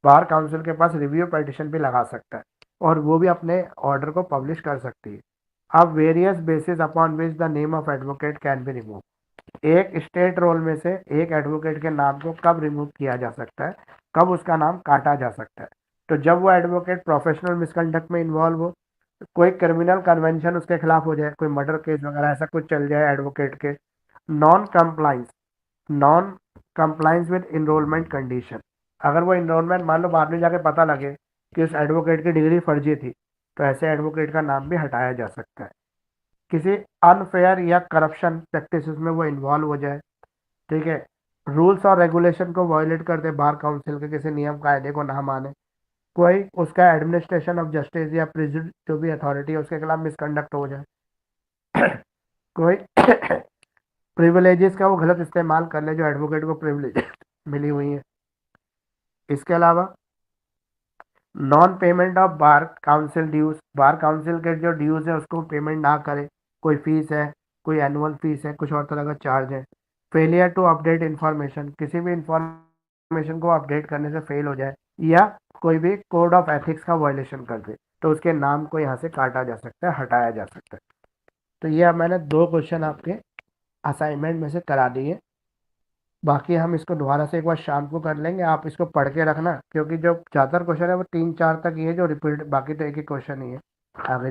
बार काउंसिल के पास रिव्यू पिटिशन भी लगा सकता है और वो भी अपने ऑर्डर को पब्लिश कर सकती है। अब various basis upon which the name of advocate can be remove, एक स्टेट रोल में से एक एडवोकेट के नाम को कब रिमूव किया जा सकता है, कब उसका नाम काटा जा सकता है। तो जब वो एडवोकेट प्रोफेशनल मिसकंडक्ट में इन्वॉल्व हो, कोई क्रिमिनल कन्वेंशन उसके खिलाफ हो जाए, कोई मर्डर केस वगैरह ऐसा कुछ चल जाए एडवोकेट के, non compliance non compliance with enrolment condition, अगर वो इनरोलमेंट मान लो बाद में जाके पता लगे कि उस एडवोकेट की डिग्री फर्जी थी, तो ऐसे एडवोकेट का नाम भी हटाया जा सकता है। किसी अनफेयर या करप्शन प्रैक्टिस में वो इन्वॉल्व हो जाए, ठीक है, रूल्स और रेगुलेशन को वायलेट कर दे, बार काउंसिल के किसी नियम कायदे को ना माने, कोई उसका एडमिनिस्ट्रेशन ऑफ जस्टिस या प्रिजुड जो भी अथॉरिटी है उसके खिलाफ मिसकंडक्ट हो जाए, कोई प्रिविलेजेस का वो गलत इस्तेमाल कर ले जो एडवोकेट को प्रिविलेज मिली हुई है। इसके अलावा non payment of bar council dues, bar council के जो ड्यूज है उसको पेमेंट ना करे, कोई फीस है, कोई एनुअल फीस है, कुछ और तरह का चार्ज है। फेलियर टू अपडेट इंफॉर्मेशन, किसी भी इंफॉर्मेशन को अपडेट करने से फेल हो जाए, या कोई भी कोड ऑफ एथिक्स का वायलेशन कर दे, तो उसके नाम को यहाँ से काटा जा सकता है, हटाया जा सकता है। तो ये अब मैंने 2 क्वेश्चन आपके असाइनमेंट में से करा दिए। बाकी हम इसको दोबारा से एक बार शाम को कर लेंगे, आप इसको पढ़ के रखना, क्योंकि जो ज़्यादातर क्वेश्चन है वो 3-4 तक ही है जो रिपीट, बाकी तो एक ही क्वेश्चन ही है आगे